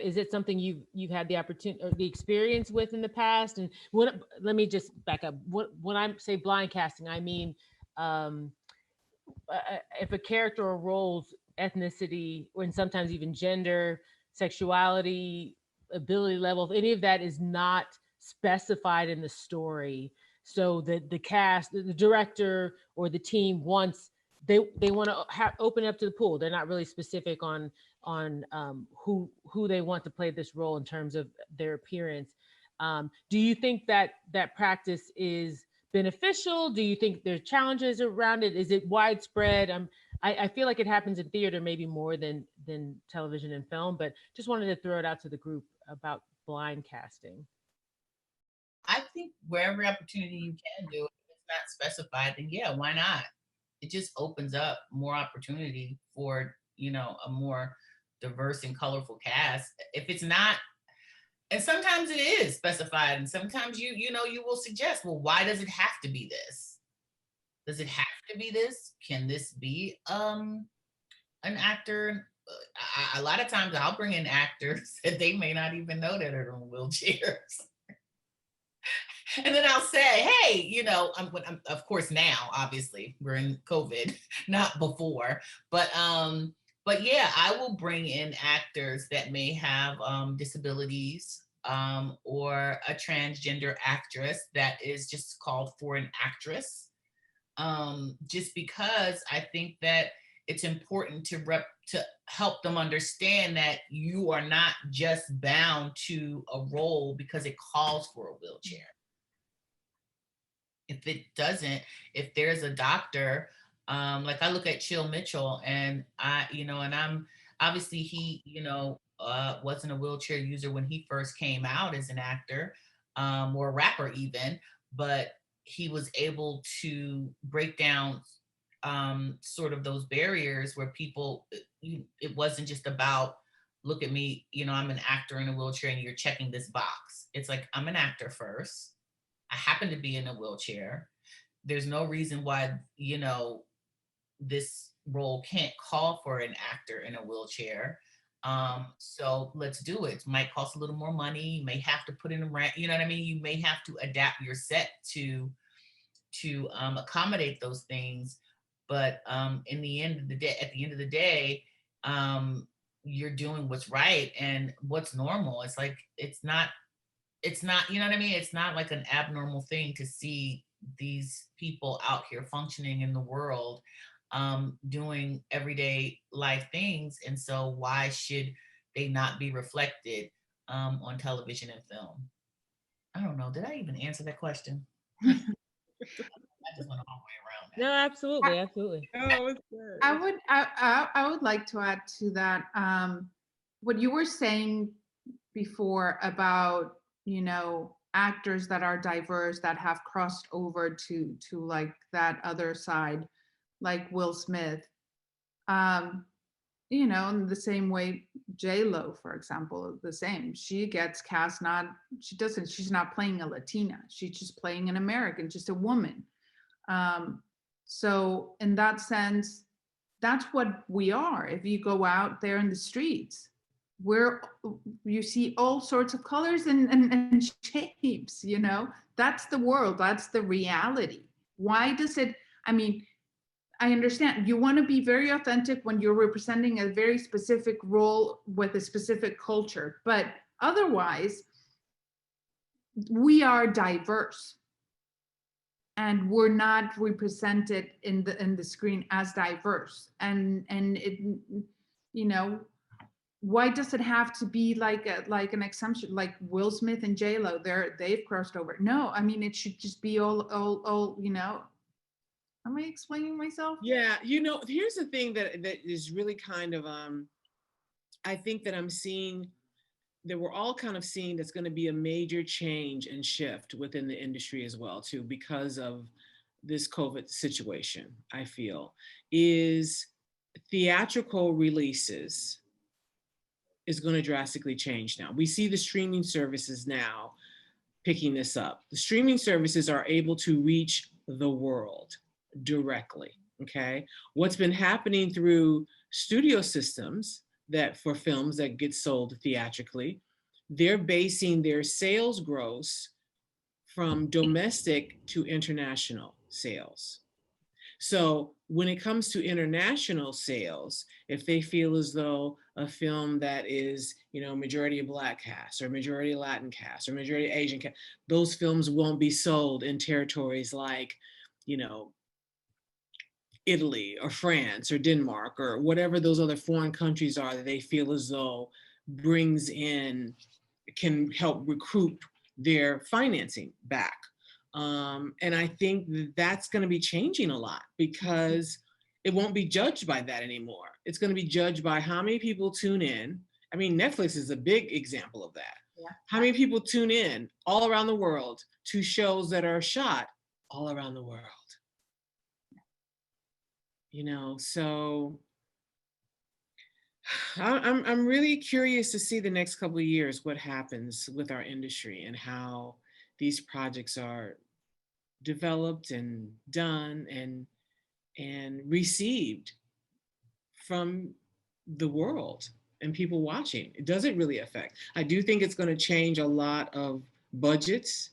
Is it something you've had the opportunity or the experience with in the past? And let me just back up. When I say blind casting, I mean if a character or role's ethnicity, or sometimes even gender, sexuality, ability level, if any of that is not specified in the story, so that the cast, the director or the team wants, they want to open it up to the pool. They're not really specific on who they want to play this role in terms of their appearance. Do you think that practice is beneficial? Do you think there's challenges around it? Is it widespread? I feel like it happens in theater maybe more than television and film, but just wanted to throw it out to the group about blind casting. I think wherever opportunity you can do it, if it's not specified, then yeah, why not? It just opens up more opportunity for, you know, a more diverse and colorful cast. If it's not, and sometimes it is specified, and sometimes you know, you will suggest, well, why does it have to be this? Does it have to be this? Can this be an actor? A lot of times I'll bring in actors that they may not even know that are in wheelchairs. And then I'll say, hey, you know, I'm of course now, obviously, we're in COVID, not before, but yeah, I will bring in actors that may have disabilities, or a transgender actress that is just called for an actress, just because I think that it's important to help them understand that you are not just bound to a role because it calls for a wheelchair. If it doesn't, if there's a doctor, like I look at Chill Mitchell, and I'm obviously, he, wasn't a wheelchair user when he first came out as an actor, or a rapper even, but he was able to break down sort of those barriers where people, it wasn't just about, look at me, I'm an actor in a wheelchair and you're checking this box. It's like, I'm an actor first. I happen to be in a wheelchair. There's no reason why, this role can't call for an actor in a wheelchair. So let's do it. It might cost a little more money. You may have to put in a rent, you know what I mean? You may have to adapt your set to accommodate those things. But at the end of the day, you're doing what's right and what's normal. It's like, it's not, you know what I mean? It's not like an abnormal thing to see these people out here functioning in the world, doing everyday life things. And so why should they not be reflected on television and film? I don't know. Did I even answer that question? I just went all the way around that. No, absolutely, absolutely. Oh, it's good. I would like to add to that, what you were saying before about, actors that are diverse that have crossed over to like that other side, like Will Smith. In the same way, J-Lo, for example, the same. She gets cast, she's not playing a Latina. She's just playing an American, just a woman. So in that sense, that's what we are. If you go out there in the streets, you see all sorts of colors and shapes, that's the world, that's the reality. Why does it, I understand you want to be very authentic when you're representing a very specific role with a specific culture, but otherwise we are diverse and we're not represented in the screen as diverse, and it, why does it have to be like an exemption, like Will Smith and J-Lo? They've crossed over. No, it should just be all. Am I explaining myself? Yeah, here's the thing that is really kind of I think that I'm seeing, that we're all kind of seeing, that's going to be a major change and shift within the industry as well too, because of this COVID situation. I feel is theatrical releases is going to drastically change now. We see the streaming services now picking this up. The streaming services are able to reach the world directly, okay? What's been happening through studio systems that for films that get sold theatrically, they're basing their sales gross from domestic to international sales. So when it comes to international sales, if they feel as though a film that is, majority of Black cast or majority Latin cast or majority Asian cast, those films won't be sold in territories like, Italy or France or Denmark or whatever those other foreign countries are that they feel as though can help recruit their financing back. And I think that's going to be changing a lot, because it won't be judged by that anymore. It's going to be judged by how many people tune in. I mean, Netflix is a big example of that. Yeah. How many people tune in all around the world to shows that are shot all around the world? You know, so I'm really curious to see the next couple of years what happens with our industry and how these projects are developed and done and received from the world and people watching. It doesn't really affect. I do think it's going to change a lot of budgets,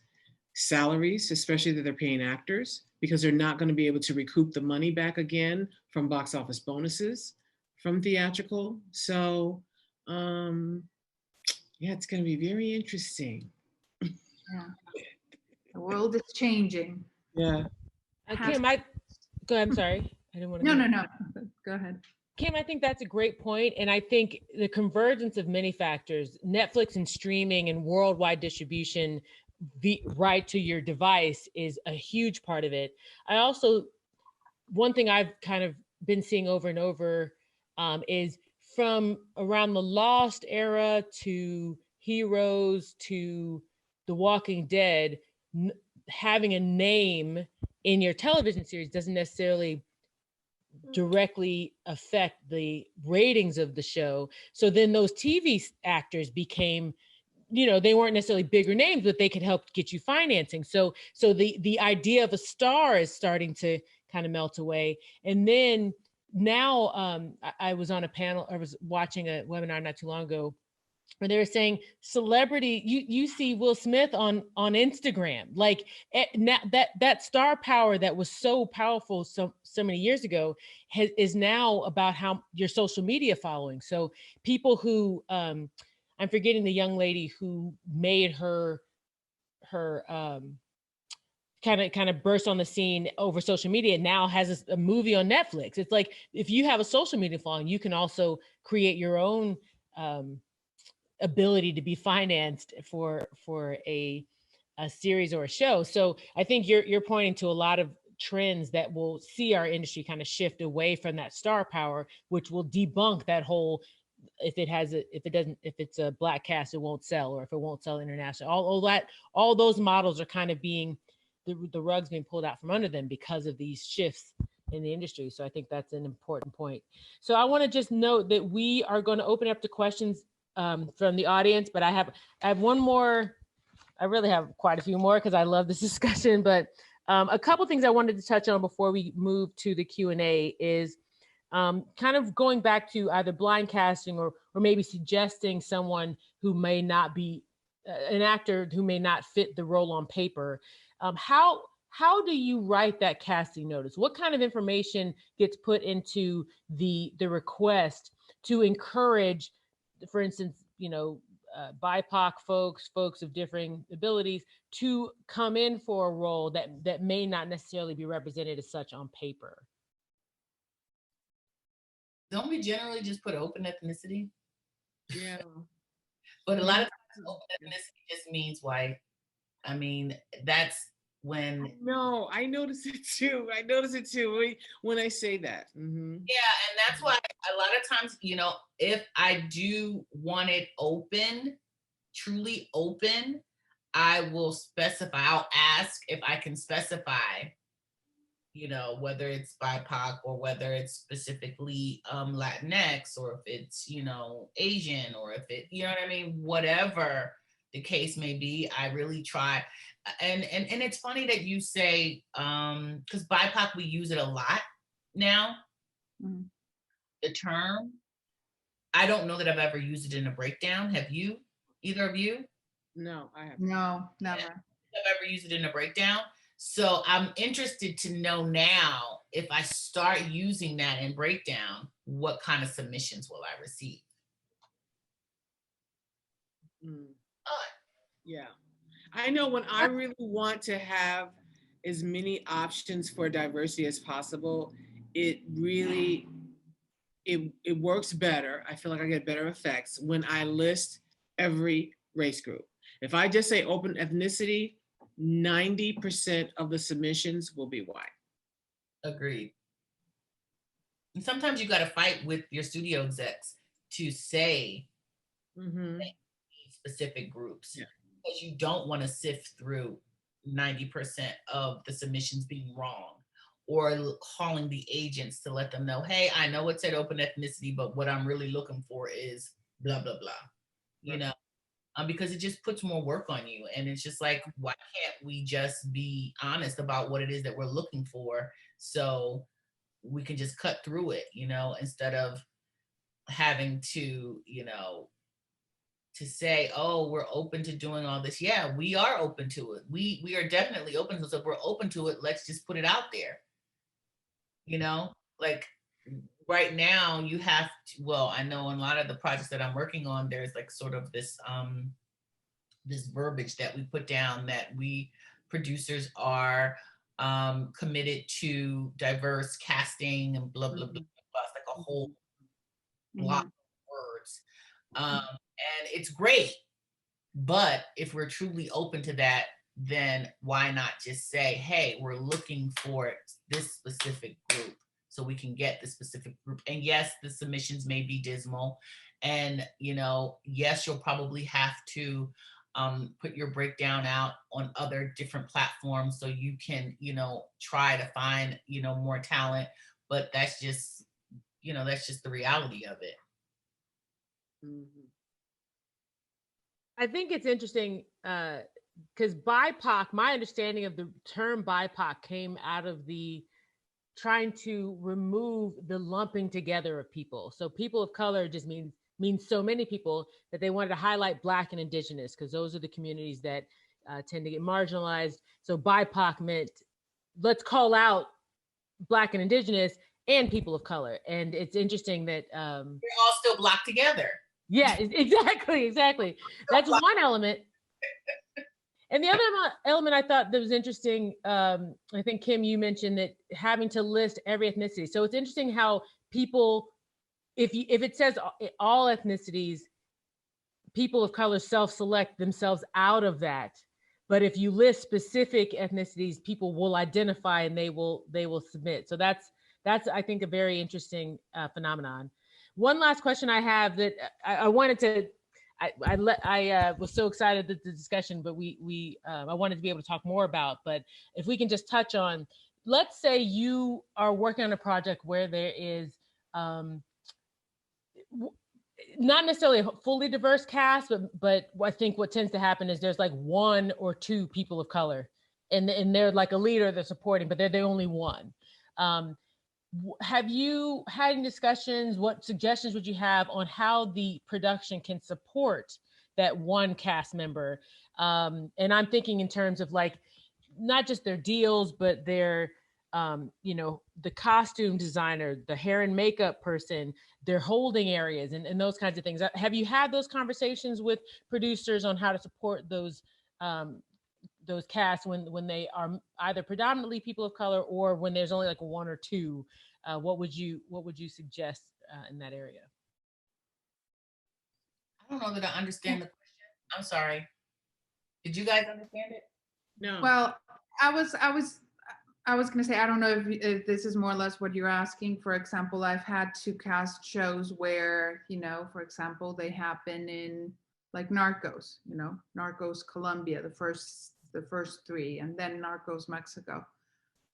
salaries, especially that they're paying actors, because they're not going to be able to recoup the money back again from box office bonuses from theatrical. So yeah, it's going to be very interesting. Yeah. The world is changing. Yeah. Kim, go ahead. I'm sorry. I didn't want to. No. Go ahead. Kim, I think that's a great point. And I think the convergence of many factors, Netflix and streaming and worldwide distribution right to your device is a huge part of it. I also, one thing I've kind of been seeing over and over is from around the Lost era to Heroes to The Walking Dead, having a name in your television series doesn't necessarily directly affect the ratings of the show. So then those TV actors became, you know, they weren't necessarily bigger names, but they could help get you financing. So the idea of a star is starting to kind of melt away. And then now I was on a panel, I was watching a webinar not too long ago where they were saying celebrity, you see Will Smith on Instagram, like that star power that was so powerful so many years ago is now about how your social media following. So people who I'm forgetting the young lady who made her kind of burst on the scene over social media, now has a movie on Netflix. It's like, if you have a social media following, you can also create your own ability to be financed for a series or a show. So I think you're pointing to a lot of trends that will see our industry kind of shift away from that star power, which will debunk that whole, if it's a black cast, it won't sell, or if it won't sell international. All those models are kind of being, the rug's being pulled out from under them because of these shifts in the industry. So I think that's an important point. So I want to just note that we are going to open up to questions from the audience, but I have one more. I really have quite a few more because I love this discussion, but a couple things I wanted to touch on before we move to the Q&A is kind of going back to either blind casting or maybe suggesting someone who may not be an actor who may not fit the role on paper. How do you write that casting notice? What kind of information gets put into the request to encourage, for instance, you know, BIPOC folks of differing abilities to come in for a role that may not necessarily be represented as such on paper? Don't we generally just put open ethnicity? Yeah. But a lot of times open ethnicity just means white. I mean, that's when. No, I notice it too. When I say that. Mm-hmm. Yeah, and that's why a lot of times, you know, if I do want it open, truly open, I will specify, I'll ask if I can specify, you know, whether it's BIPOC or whether it's specifically Latinx, or if it's, you know, Asian, or if it, you know what I mean, whatever the case may be, I really try. And it's funny that you say, because BIPOC, we use it a lot now, the term. I don't know that I've ever used it in a breakdown. Have you, either of you? No, I haven't. No, never. I've ever used it in a breakdown. So I'm interested to know now, if I start using that in breakdown, what kind of submissions will I receive? Yeah. I know when I really want to have as many options for diversity as possible, it really, it works better. I feel like I get better effects when I list every race group. If I just say open ethnicity, 90% of the submissions will be white. Agreed. And sometimes you got to fight with your studio execs to say specific groups, because you don't want to sift through 90% of the submissions being wrong, or calling the agents to let them know, hey, I know it said open ethnicity, but what I'm really looking for is blah, blah, blah, you know, because it just puts more work on you. And it's just like, why can't we just be honest about what it is that we're looking for, so we can just cut through it, you know, instead of having to, you know, to say, oh, we're open to doing all this. Yeah, we are open to it. We are definitely open to it. So if we're open to it, let's just put it out there. You know, like right now you have to, well, I know in a lot of the projects that I'm working on, there's like sort of this this verbiage that we put down, that we producers are committed to diverse casting and blah, blah, blah, blah. It's like a whole block of words. And it's great. But if we're truly open to that, then why not just say, hey, we're looking for this specific group so we can get the specific group. And yes, the submissions may be dismal. And, you know, yes, you'll probably have to put your breakdown out on other different platforms so you can, you know, try to find, you know, more talent. But that's just, you know, that's just the reality of it. I think it's interesting because BIPOC, my understanding of the term BIPOC came out of the trying to remove the lumping together of people. So people of color just means so many people, that they wanted to highlight Black and Indigenous because those are the communities that tend to get marginalized. So BIPOC meant let's call out Black and Indigenous and people of color. And it's interesting that they're all still Black together. Yeah, exactly. That's one element. And the other element I thought that was interesting, I think, Kim, you mentioned that having to list every ethnicity. So it's interesting how people, if it says all ethnicities, people of color self-select themselves out of that. But if you list specific ethnicities, people will identify and they will submit. So that's I think a very interesting phenomenon. One last question I have that I wanted to, I was so excited at the discussion, but I wanted to be able to talk more about, but if we can just touch on, let's say you are working on a project where there is not necessarily a fully diverse cast, but I think what tends to happen is there's like one or two people of color and they're like a leader they're supporting, but they're the only one. Have you had any discussions? What suggestions would you have on how the production can support that one cast member? And I'm thinking in terms of like, not just their deals, but their, you know, the costume designer, the hair and makeup person, their holding areas and those kinds of things. Have you had those conversations with producers on how to support those casts when they are either predominantly people of color or when there's only like one or two? What would you suggest in that area? I don't know that I understand the question. I'm sorry. Did you guys understand it? No. Well, I was going to say, I don't know if this is more or less what you're asking. For example, I've had to cast shows where, you know, for example, they happen in like Narcos, you know, Narcos Colombia, the first three, and then Narcos Mexico.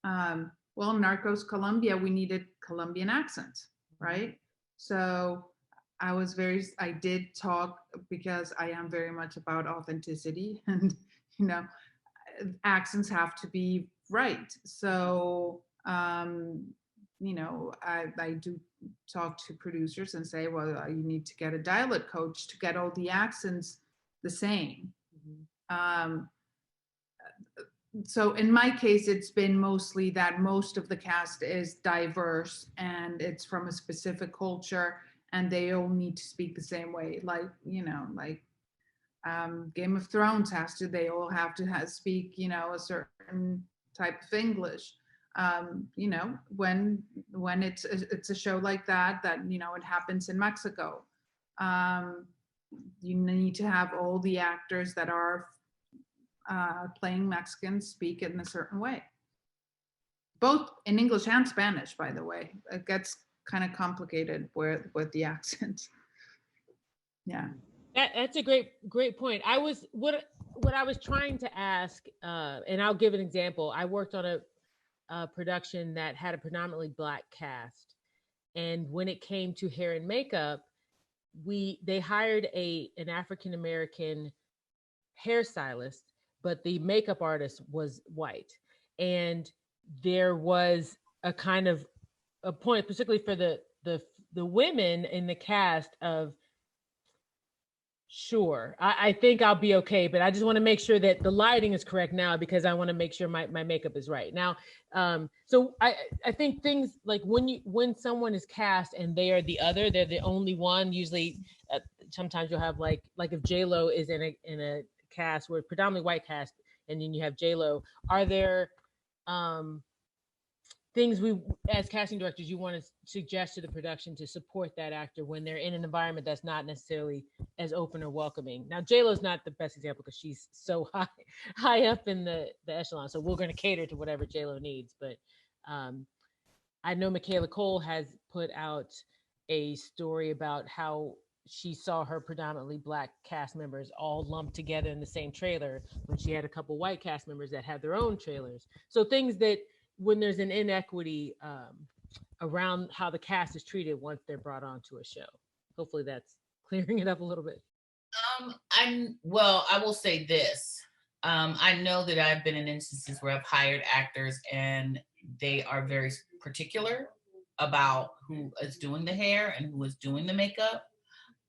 Well, Narcos Colombia, we needed Colombian accents, right? So I did talk, because I am very much about authenticity, and, you know, accents have to be right. So, you know, I do talk to producers and say, well, you need to get a dialect coach to get all the accents the same. So in my case, it's been mostly that most of the cast is diverse and it's from a specific culture and they all need to speak the same way. Like, you know, like Game of Thrones they all have to speak, you know, a certain type of English. You know, when it's a show like that, you know, it happens in Mexico. You need to have all the actors that are playing Mexicans speak in a certain way. Both in English and Spanish, by the way. It gets kind of complicated with the accents. Yeah. That's a great point. What I was trying to ask, and I'll give an example. I worked on a production that had a predominantly Black cast, and when it came to hair and makeup, they hired an African American hairstylist, but the makeup artist was white, and there was a kind of a point, particularly for the women in the cast, of sure, I think I'll be okay, but I just want to make sure that the lighting is correct now, because I want to make sure my makeup is right now. So I think things like when someone is cast and they are the other, they're the only one. Usually, sometimes you'll have like if J-Lo is in a cast where predominantly white cast, and then you have J-Lo. Are there things as casting directors, you want to suggest to the production to support that actor when they're in an environment that's not necessarily as open or welcoming? Now, J-Lo's not the best example because she's so high up in the echelon. So we're going to cater to whatever J-Lo needs. But I know Michaela Cole has put out a story about how she saw her predominantly Black cast members all lumped together in the same trailer when she had a couple white cast members that had their own trailers. So things that, when there's an inequity around how the cast is treated once they're brought onto a show. Hopefully that's clearing it up a little bit. I will say this. I know that I've been in instances where I've hired actors and they are very particular about who is doing the hair and who is doing the makeup.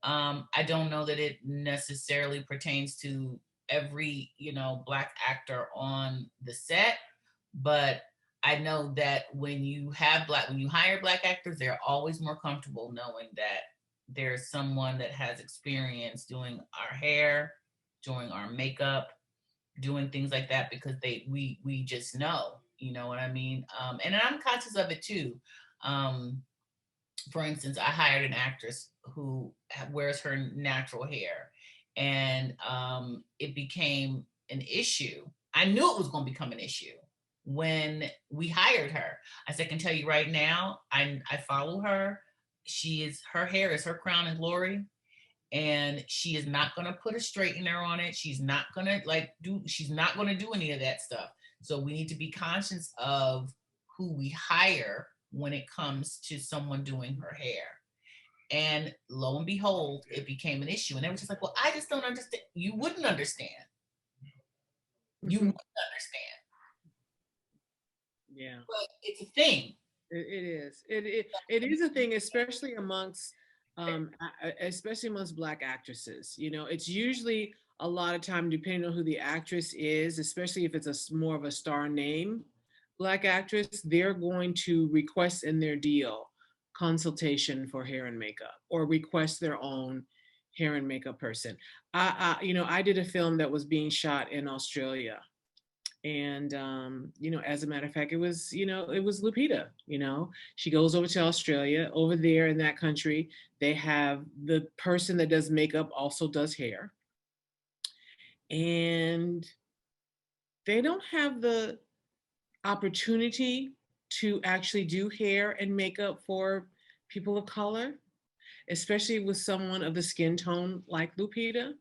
I don't know that it necessarily pertains to every, Black actor on the set, but I know that when you hire Black actors, they're always more comfortable knowing that there's someone that has experience doing our hair, doing our makeup, doing things like that, because we just know, you know what I mean? And I'm conscious of it too. For instance, I hired an actress who wears her natural hair, and it became an issue. I knew it was going to become an issue when we hired her. I said, I can tell you right now, I follow her. Her hair is her crown and glory, and she is not going to put a straightener on it. She's not going to she's not going to do any of that stuff. So we need to be conscious of who we hire when it comes to someone doing her hair. And lo and behold, it became an issue. And they were just like, well, I just don't understand. You wouldn't understand. You wouldn't understand. Yeah. But it's a thing. It is. It is a thing, especially amongst Black actresses. It's usually a lot of time, depending on who the actress is, especially if it's more of a star name Black actress, they're going to request in their deal consultation for hair and makeup, or request their own hair and makeup person. I did a film that was being shot in Australia. And, as a matter of fact, it was Lupita. She goes over to Australia. Over there in that country, they have the person that does makeup also does hair. And they don't have the opportunity to actually do hair and makeup for people of color, especially with someone of the skin tone like Lupita.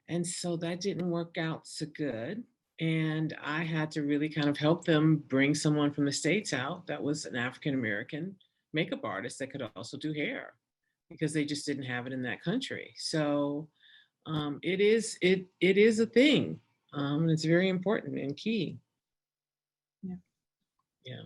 And so that didn't work out so good. And I had to really kind of help them bring someone from the States out that was an African-American makeup artist that could also do hair, because they just didn't have it in that country. So it is a thing. And it's very important and key. Yeah.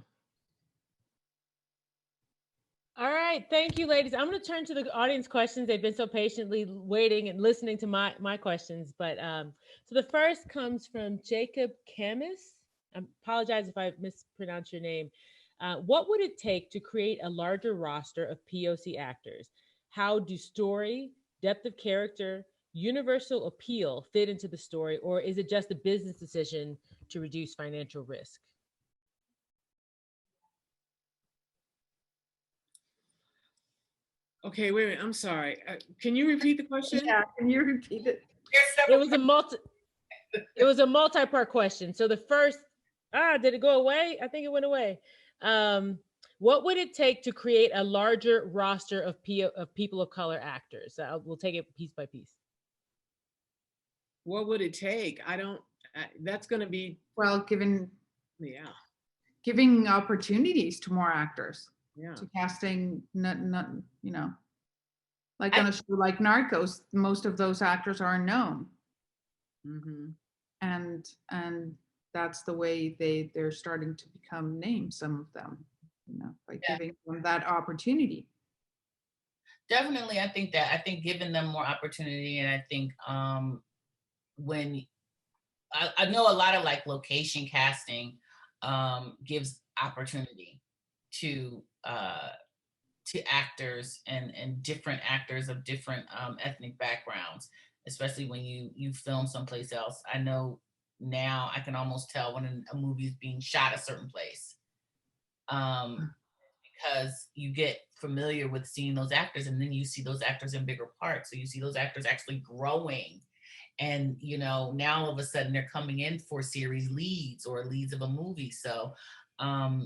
All right. Thank you, ladies. I'm going to turn to the audience questions. They've been so patiently waiting and listening to my questions. But so the first comes from Jacob Camus. I apologize if I mispronounced your name. What would it take to create a larger roster of POC actors? How do story, depth of character, universal appeal fit into the story, or is it just a business decision to reduce financial risk? Okay, wait a minute. I'm sorry. Can you repeat the question? Yeah, can you repeat it? It was a multi-part question. So the first, did it go away? I think it went away. What would it take to create a larger roster of people of color actors? We'll take it piece by piece. What would it take? That's going to be, Well, giving yeah, opportunities to more actors, yeah. to casting, not like I- on a show like Narcos, most of those actors are unknown, Mm-hmm. and that's the way they're starting to become names. Some of them, by Yeah. giving them that opportunity. Definitely, I think giving them more opportunity, and I think when I know a lot of like location casting gives opportunity to actors and different actors of different ethnic backgrounds, especially when you film someplace else. I know now I can almost tell when a movie is being shot a certain place. Because you get familiar with seeing those actors, and then you see those actors in bigger parts. So you see those actors actually growing. And, now all of a sudden they're coming in for series leads or leads of a movie. So,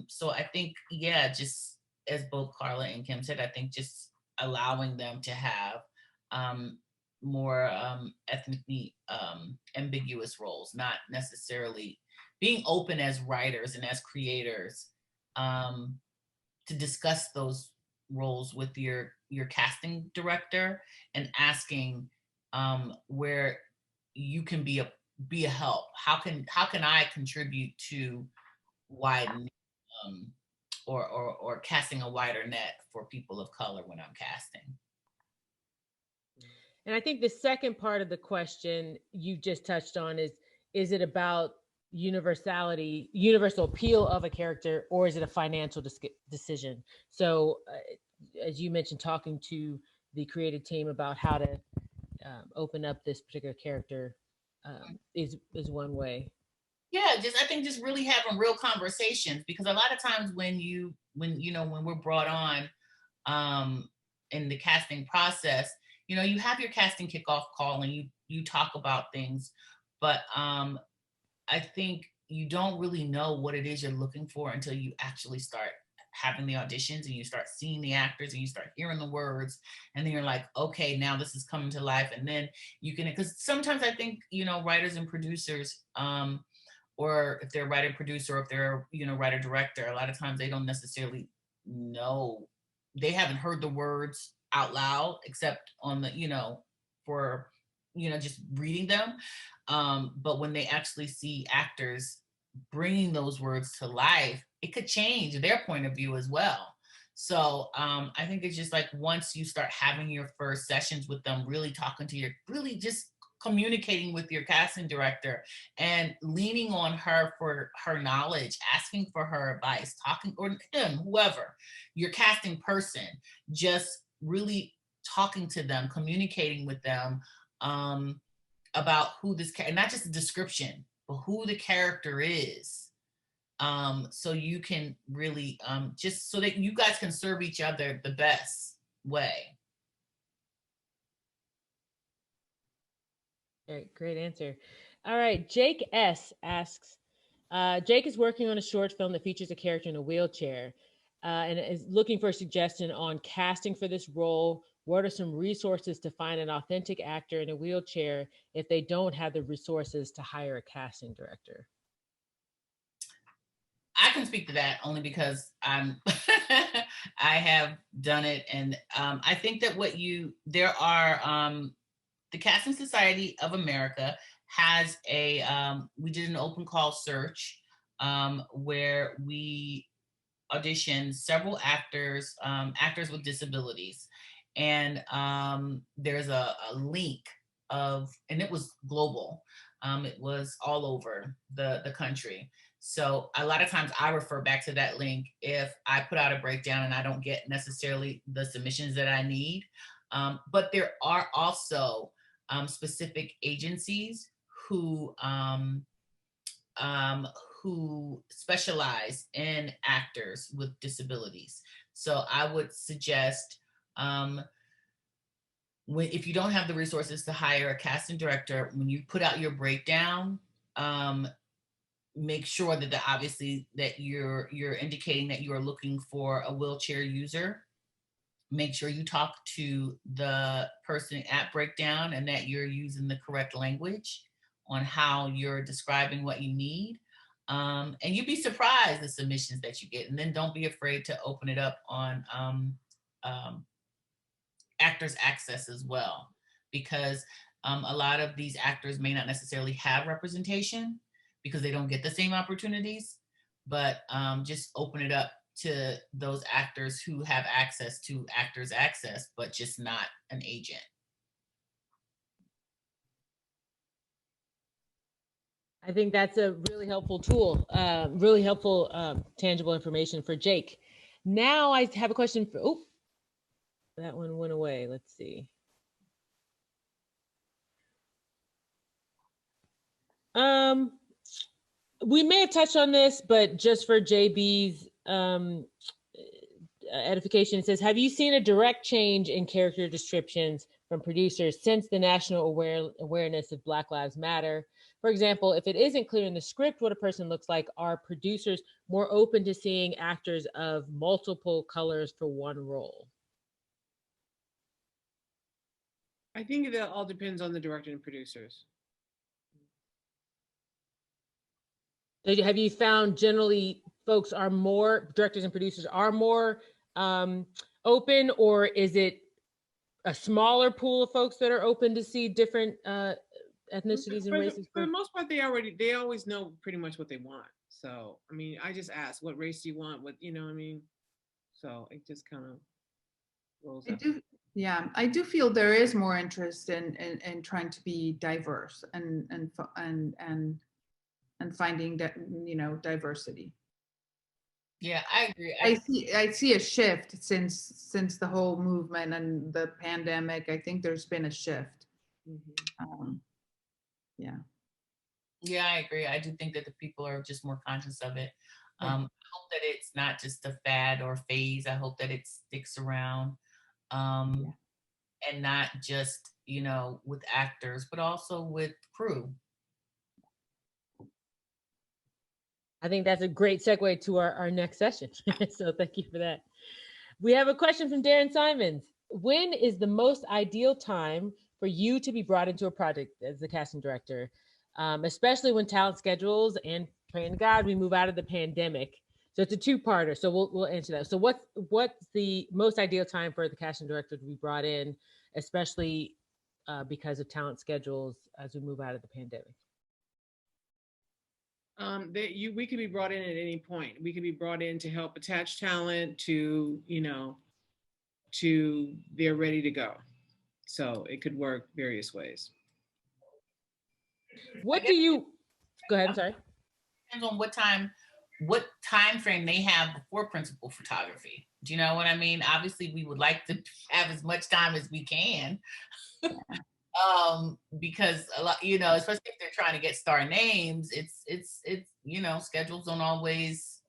so I think, yeah, just as both Carla and Kim said, I think just allowing them to have more ethnically ambiguous roles, not necessarily being open as writers and as creators, to discuss those roles with your casting director and asking where you can be a help. How can I contribute to widen or casting a wider net for people of color when I'm casting? And I think the second part of the question you just touched on is it about universal appeal of a character, or is it a financial decision? So, as you mentioned, talking to the creative team about how to open up this particular character is one way. Yeah, I think just really having real conversations, because a lot of times when we're brought on in the casting process, you have your casting kickoff call and you talk about things, but I think you don't really know what it is you're looking for until you actually start having the auditions and you start seeing the actors and you start hearing the words, and then you're like, okay, now this is coming to life. And then you can, because sometimes I think writers and producers, or if they're writer producer, or if they're writer director, a lot of times they don't necessarily know, they haven't heard the words out loud except on the for just reading them, but when they actually see actors bringing those words to life, it could change their point of view as well. So I think it's just like, once you start having your first sessions with them, really talking to really just communicating with your casting director and leaning on her for her knowledge, asking for her advice, talking, or him, whoever, your casting person, just really talking to them, communicating with them about who this character, not just a description, but who the character is. So you can really just so that you guys can serve each other the best way. Great answer. All right, Jake S asks, Jake is working on a short film that features a character in a wheelchair, and is looking for a suggestion on casting for this role. What are some resources to find an authentic actor in a wheelchair if they don't have the resources to hire a casting director? I can speak to that only because I'm I have done it, and I think that there are the Casting Society of America has we did an open call search where we auditioned several actors with disabilities, and there's a link and it was global. It was all over the country. So a lot of times I refer back to that link if I put out a breakdown and I don't get necessarily the submissions that I need. But there are also specific agencies who specialize in actors with disabilities. So I would suggest, if you don't have the resources to hire a casting director, when you put out your breakdown, make sure that obviously that you're indicating that you are looking for a wheelchair user. Make sure you talk to the person at breakdown and that you're using the correct language on how you're describing what you need. And you'd be surprised the submissions that you get. And then don't be afraid to open it up on Actors Access as well, because a lot of these actors may not necessarily have representation because they don't get the same opportunities, but just open it up to those actors who have access to Actors Access, but just not an agent. I think that's a really helpful tool, really helpful tangible information for Jake. Now I have a question for, oh, that one went away. Let's see. We may have touched on this, but just for JB's edification, it says, have you seen a direct change in character descriptions from producers since the national awareness of Black Lives Matter? For example, if it isn't clear in the script what a person looks like, are producers more open to seeing actors of multiple colors for one role? I think that all depends on the director and producers. Have you found generally folks are more, directors and producers are more open, or is it a smaller pool of folks that are open to see different ethnicities and races? For the most part, they always know pretty much what they want. So, I mean, I just ask, what race do you want? What, you know what I mean? So it just kind of rolls up. Yeah, I do feel there is more interest in trying to be diverse and finding that, you know, diversity. Yeah, I agree. I see a shift since the whole movement and the pandemic. I think there's been a shift. Yeah. Yeah, I agree. I do think that the people are just more conscious of it. I hope that it's not just a fad or phase. I hope that it sticks around. And not just, you know, with actors, but also with crew. I think that's a great segue to our next session. So thank you for that. We have a question from Darren Simons. When is the most ideal time for you to be brought into a project as the casting director, especially when talent schedules and, praying to God, we move out of the pandemic? So it's a two-parter. So we'll answer that. So what's the most ideal time for the casting director to be brought in, especially because of talent schedules as we move out of the pandemic? We could be brought in at any point. We could be brought in to help attach talent to, you know, to they're ready to go. So it could work various ways. What do you, go ahead, I'm sorry. Depends on what time frame they have before principal photography. Do you know what I mean? Obviously, we would like to have as much time as we can. Because a lot, you know, especially if they're trying to get star names, it's you know, schedules don't always,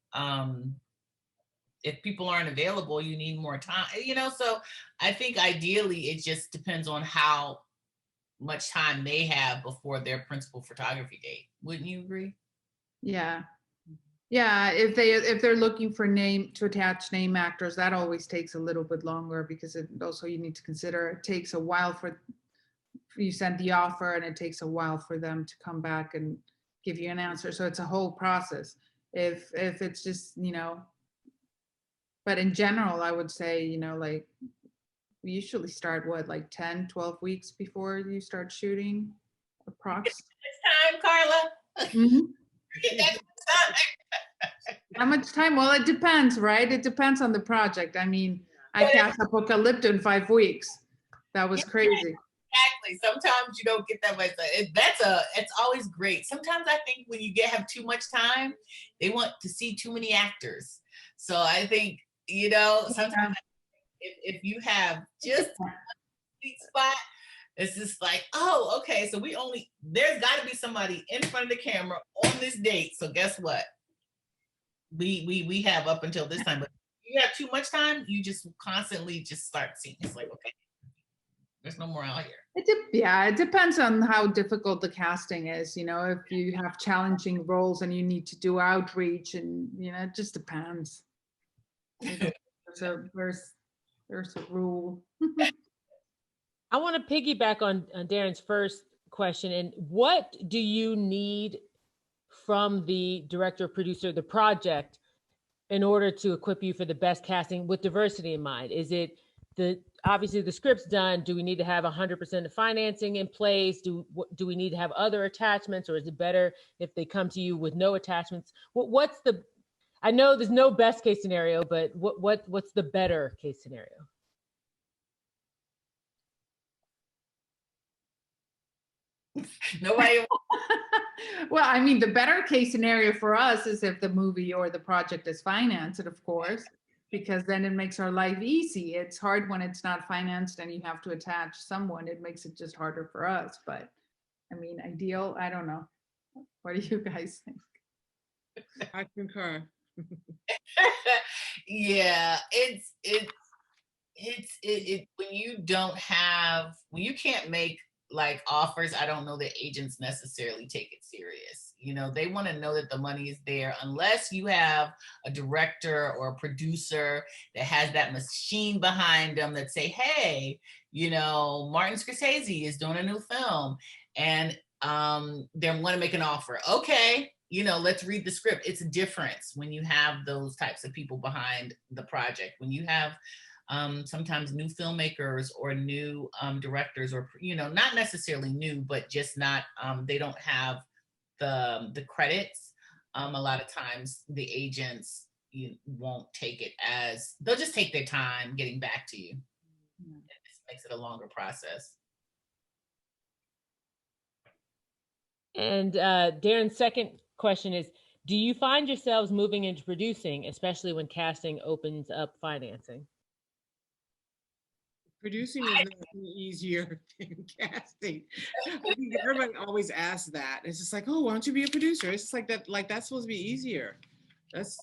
if people aren't available, you need more time, you know. So I think ideally it just depends on how much time they have before their principal photography date. Wouldn't you agree? Yeah. If they're looking for to attach name actors, that always takes a little bit longer, because it also, you need to consider, it takes a while for you send the offer and it takes a while for them to come back and give you an answer. So it's a whole process. If it's just, you know, but in general, I would say, you know, like, we usually start like 10, 12 weeks before you start shooting approx. Time, Carla? Mm-hmm. How much time? Well, it depends, right? It depends on the project. I mean, I cast Apocalypto in 5 weeks. That was crazy. Exactly. Sometimes you don't get that much. It's always great. Sometimes I think when you have too much time, they want to see too many actors. So I think, you know, sometimes if you have just a sweet spot, it's just like, oh, okay. So there's got to be somebody in front of the camera on this date. So guess what? We have up until this time, but if you have too much time, you just constantly just start seeing. It's like, okay. There's no more out here. It depends on how difficult the casting is. You know, if you have challenging roles and you need to do outreach, and you know, it just depends. There's a rule. I want to piggyback on Darren's first question. And what do you need from the director or producer of the project in order to equip you for the best casting with diversity in mind? Is it obviously the script's done? Do we need to have 100% of financing in place? Do we need to have other attachments, or is it better if they come to you with no attachments? What's the, I know there's no best case scenario, but what's the better case scenario? Nobody. Well, I mean, the better case scenario for us is if the movie or the project is financed, of course, because then it makes our life easy. It's hard when it's not financed and you have to attach someone. It makes it just harder for us. But I mean, ideal, I don't know. What do you guys think? I concur. Yeah, it's when you can't make like offers, I don't know that agents necessarily take it serious. You know, they want to know that the money is there, unless you have a director or a producer that has that machine behind them that say, hey, you know, Martin Scorsese is doing a new film and they want to make an offer. Okay, you know, let's read the script. It's a difference when you have those types of people behind the project. When you have sometimes new filmmakers or new directors, or, you know, not necessarily new, but just not, they don't have the credits. A lot of times the agents won't take it as, they'll just take their time getting back to you. And this makes it a longer process. And Darren's second question is, do you find yourselves moving into producing, especially when casting opens up financing? Producing is not any easier than casting. I think everybody always asks that. It's just like, oh, why don't you be a producer? It's just like that, like that's supposed to be easier. It's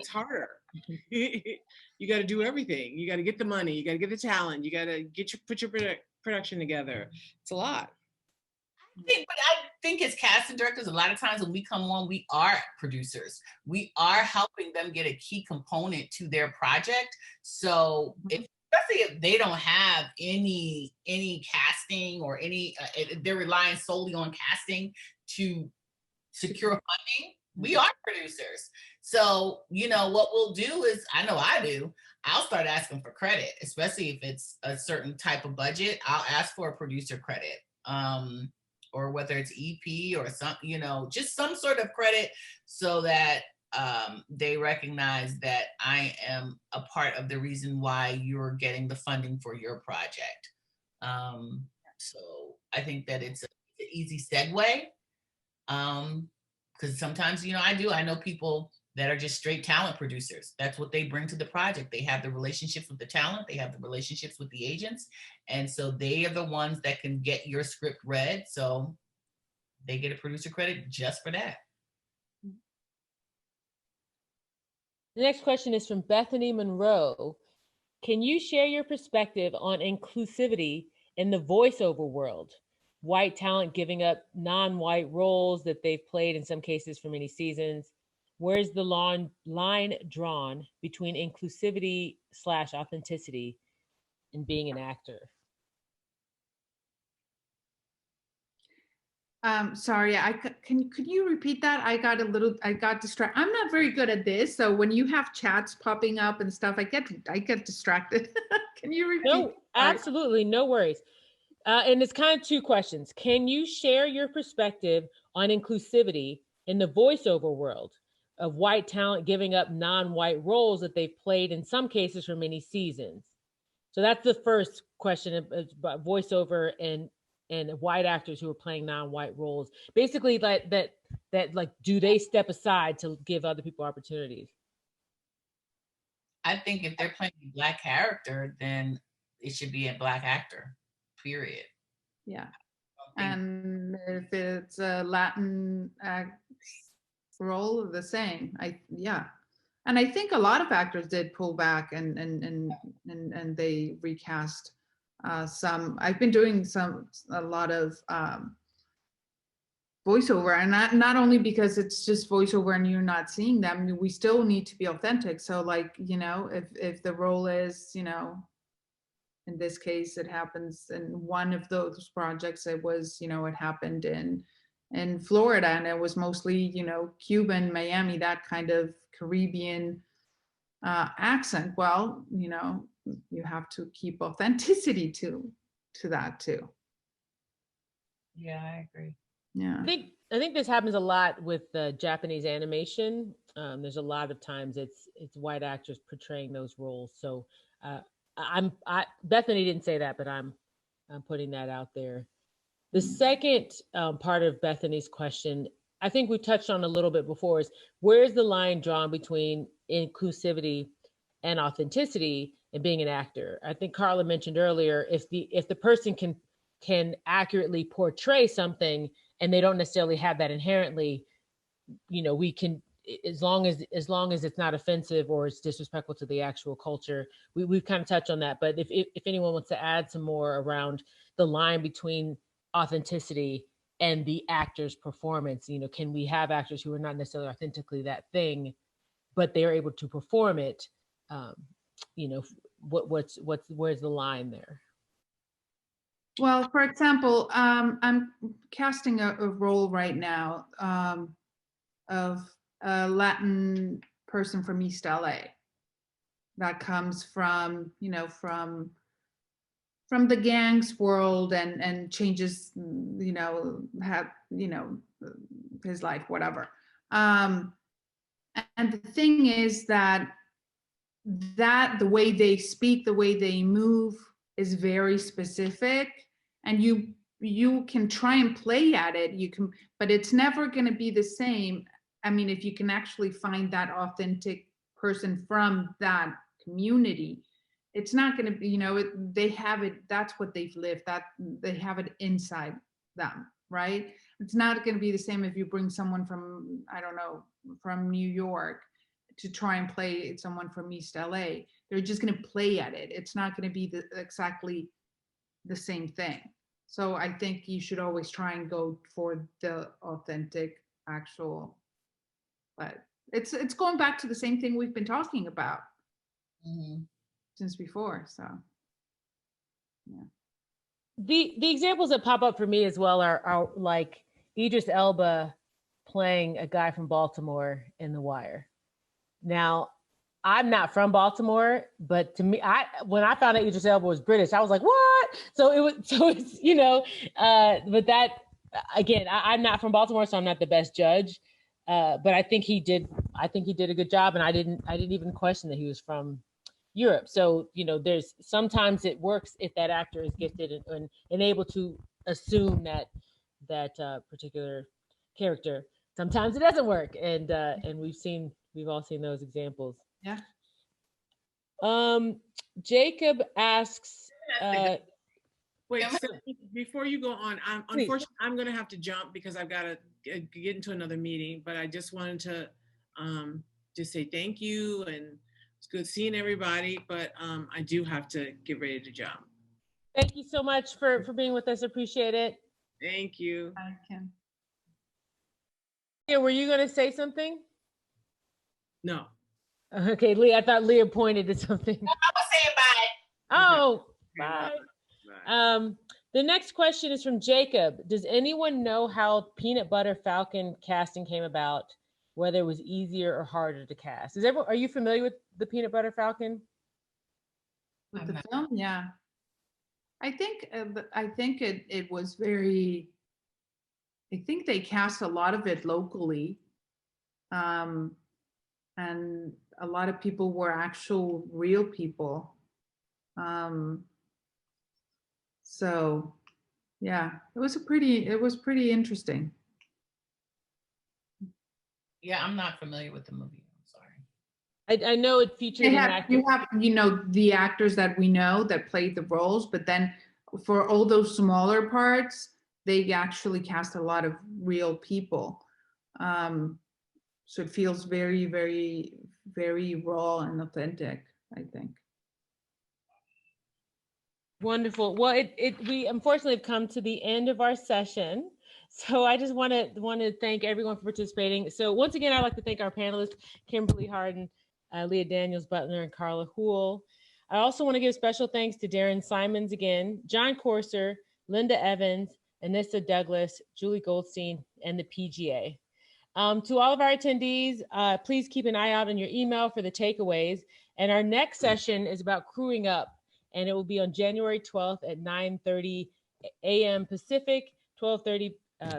harder. You got to do everything. You got to get the money. You got to get the talent. You got to put your production together. It's a lot. But I think as casting directors, a lot of times when we come on, we are producers. We are helping them get a key component to their project. So especially if they don't have any casting or any, they're relying solely on casting to secure funding, we are producers. So, you know, what we'll do is, I'll start asking for credit, especially if it's a certain type of budget. I'll ask for a producer credit. Or whether it's EP or some, you know, just some sort of credit, so that they recognize that I am a part of the reason why you're getting the funding for your project. So I think that it's an easy segue, because sometimes, you know, I know people that are just straight talent producers. That's what they bring to the project. They have the relationships with the talent, they have the relationships with the agents. And so they are the ones that can get your script read. So they get a producer credit just for that. The next question is from Bethany Monroe. Can you share your perspective on inclusivity in the voiceover world? White talent giving up non-white roles that they've played in some cases for many seasons. Where's the line drawn between inclusivity / authenticity in being an actor? Sorry, could you repeat that? I got distracted. I'm not very good at this. So when you have chats popping up and stuff, I get distracted. Can you repeat? No, absolutely. No worries. And it's kind of two questions. Can you share your perspective on inclusivity in the voiceover world of white talent giving up non-white roles that they've played in some cases for many seasons? So that's the first question about voiceover and white actors who are playing non-white roles. Basically, that like, do they step aside to give other people opportunities? I think if they're playing a Black character, then it should be a Black actor, period. Yeah. And if it's a Latin role, the same. And I think a lot of actors did pull back and they recast I've been doing a lot of voiceover, and not only because it's just voiceover and you're not seeing them, we still need to be authentic. So like, you know, if the role is, you know, in this case, it happens in one of those projects, it was, you know, it happened in Florida, and it was mostly, you know, Cuban, Miami, that kind of Caribbean accent. Well, you know, you have to keep authenticity to that too. Yeah, I agree. Yeah. I think this happens a lot with Japanese animation. There's a lot of times it's white actors portraying those roles. So Bethany didn't say that, but I'm putting that out there. The second part of Bethany's question, I think we touched on a little bit before, is where's the line drawn between inclusivity and authenticity and being an actor? I think Carla mentioned earlier, if the person can accurately portray something and they don't necessarily have that inherently, you know, we can, as long as it's not offensive or it's disrespectful to the actual culture, we've kind of touched on that. But if anyone wants to add some more around the line between authenticity and the actor's performance, you know, can we have actors who are not necessarily authentically that thing, but they're able to perform it? You know, where's the line there? Well, for example, I'm casting a role right now of a Latin person from East LA that comes from, you know, from the gangs world and changes, you know, his life, whatever. And the thing is that the way they speak, the way they move is very specific, and you can try and play at it, but it's never going to be the same. I mean, if you can actually find that authentic person from that community, it's not going to be, you know, they have it, that's what they've lived, that they have it inside them, right? It's not going to be the same if you bring someone from, I don't know, from New York to try and play someone from East LA. They're just going to play at it. It's not going to be exactly the same thing. So I think you should always try and go for the authentic, actual, but it's going back to the same thing we've been talking about since before. So yeah. The examples that pop up for me as well are like Idris Elba playing a guy from Baltimore in The Wire. Now, I'm not from Baltimore, but to me, when I found out Idris Elba was British, I was like, what? So it's, you know, but that, again, I'm not from Baltimore, so I'm not the best judge. But I think he did a good job, and I didn't even question that he was from Europe. So, you know, there's sometimes it works if that actor is gifted and able to assume that particular character. Sometimes it doesn't work, and we've all seen those examples. Yeah. Jacob asks. Wait, Stephanie, before you go on, unfortunately, I'm going to have to jump because I've got to get into another meeting. But I just wanted to just say thank you, and it's good seeing everybody. But I do have to get ready to jump. Thank you so much for being with us. Appreciate it. Thank you. I can. Yeah, were you going to say something? No. Okay, Leah. I thought Leah pointed to something. No, I was saying bye. Oh, Okay. bye. Bye. The next question is from Jacob. Does anyone know how Peanut Butter Falcon casting came about? Whether it was easier or harder to cast? Are you familiar with the Peanut Butter Falcon? With the film, yeah. I think it was very. I think they cast a lot of it locally, and a lot of people were actual real people. So yeah, it was pretty interesting. Yeah, I'm not familiar with the movie. I'm sorry. I know it featured You have, you know, the actors that we know that played the roles, but then for all those smaller parts, they actually cast a lot of real people. So it feels very, very, very raw and authentic, I think. Wonderful. Well, we unfortunately have come to the end of our session. So I just want to thank everyone for participating. So once again, I'd like to thank our panelists, Kimberly Harden, Leah Daniels Butler, and Carla Hool. I also want to give special thanks to Darren Simons again, John Corser, Linda Evans, Anissa Douglas, Julie Goldstein, and the PGA. To all of our attendees, please keep an eye out on your email for the takeaways. And our next session is about crewing up, and it will be on January 12th at 9:30 a.m. Pacific, 12:30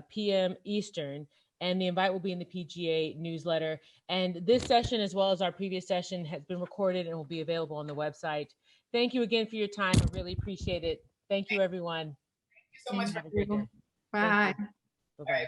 p.m. Eastern. And the invite will be in the PGA newsletter. And this session, as well as our previous session, has been recorded and will be available on the website. Thank you again for your time. I really appreciate it. Thank you, everyone. Thank you so much. Have a great day. Bye. Bye-bye.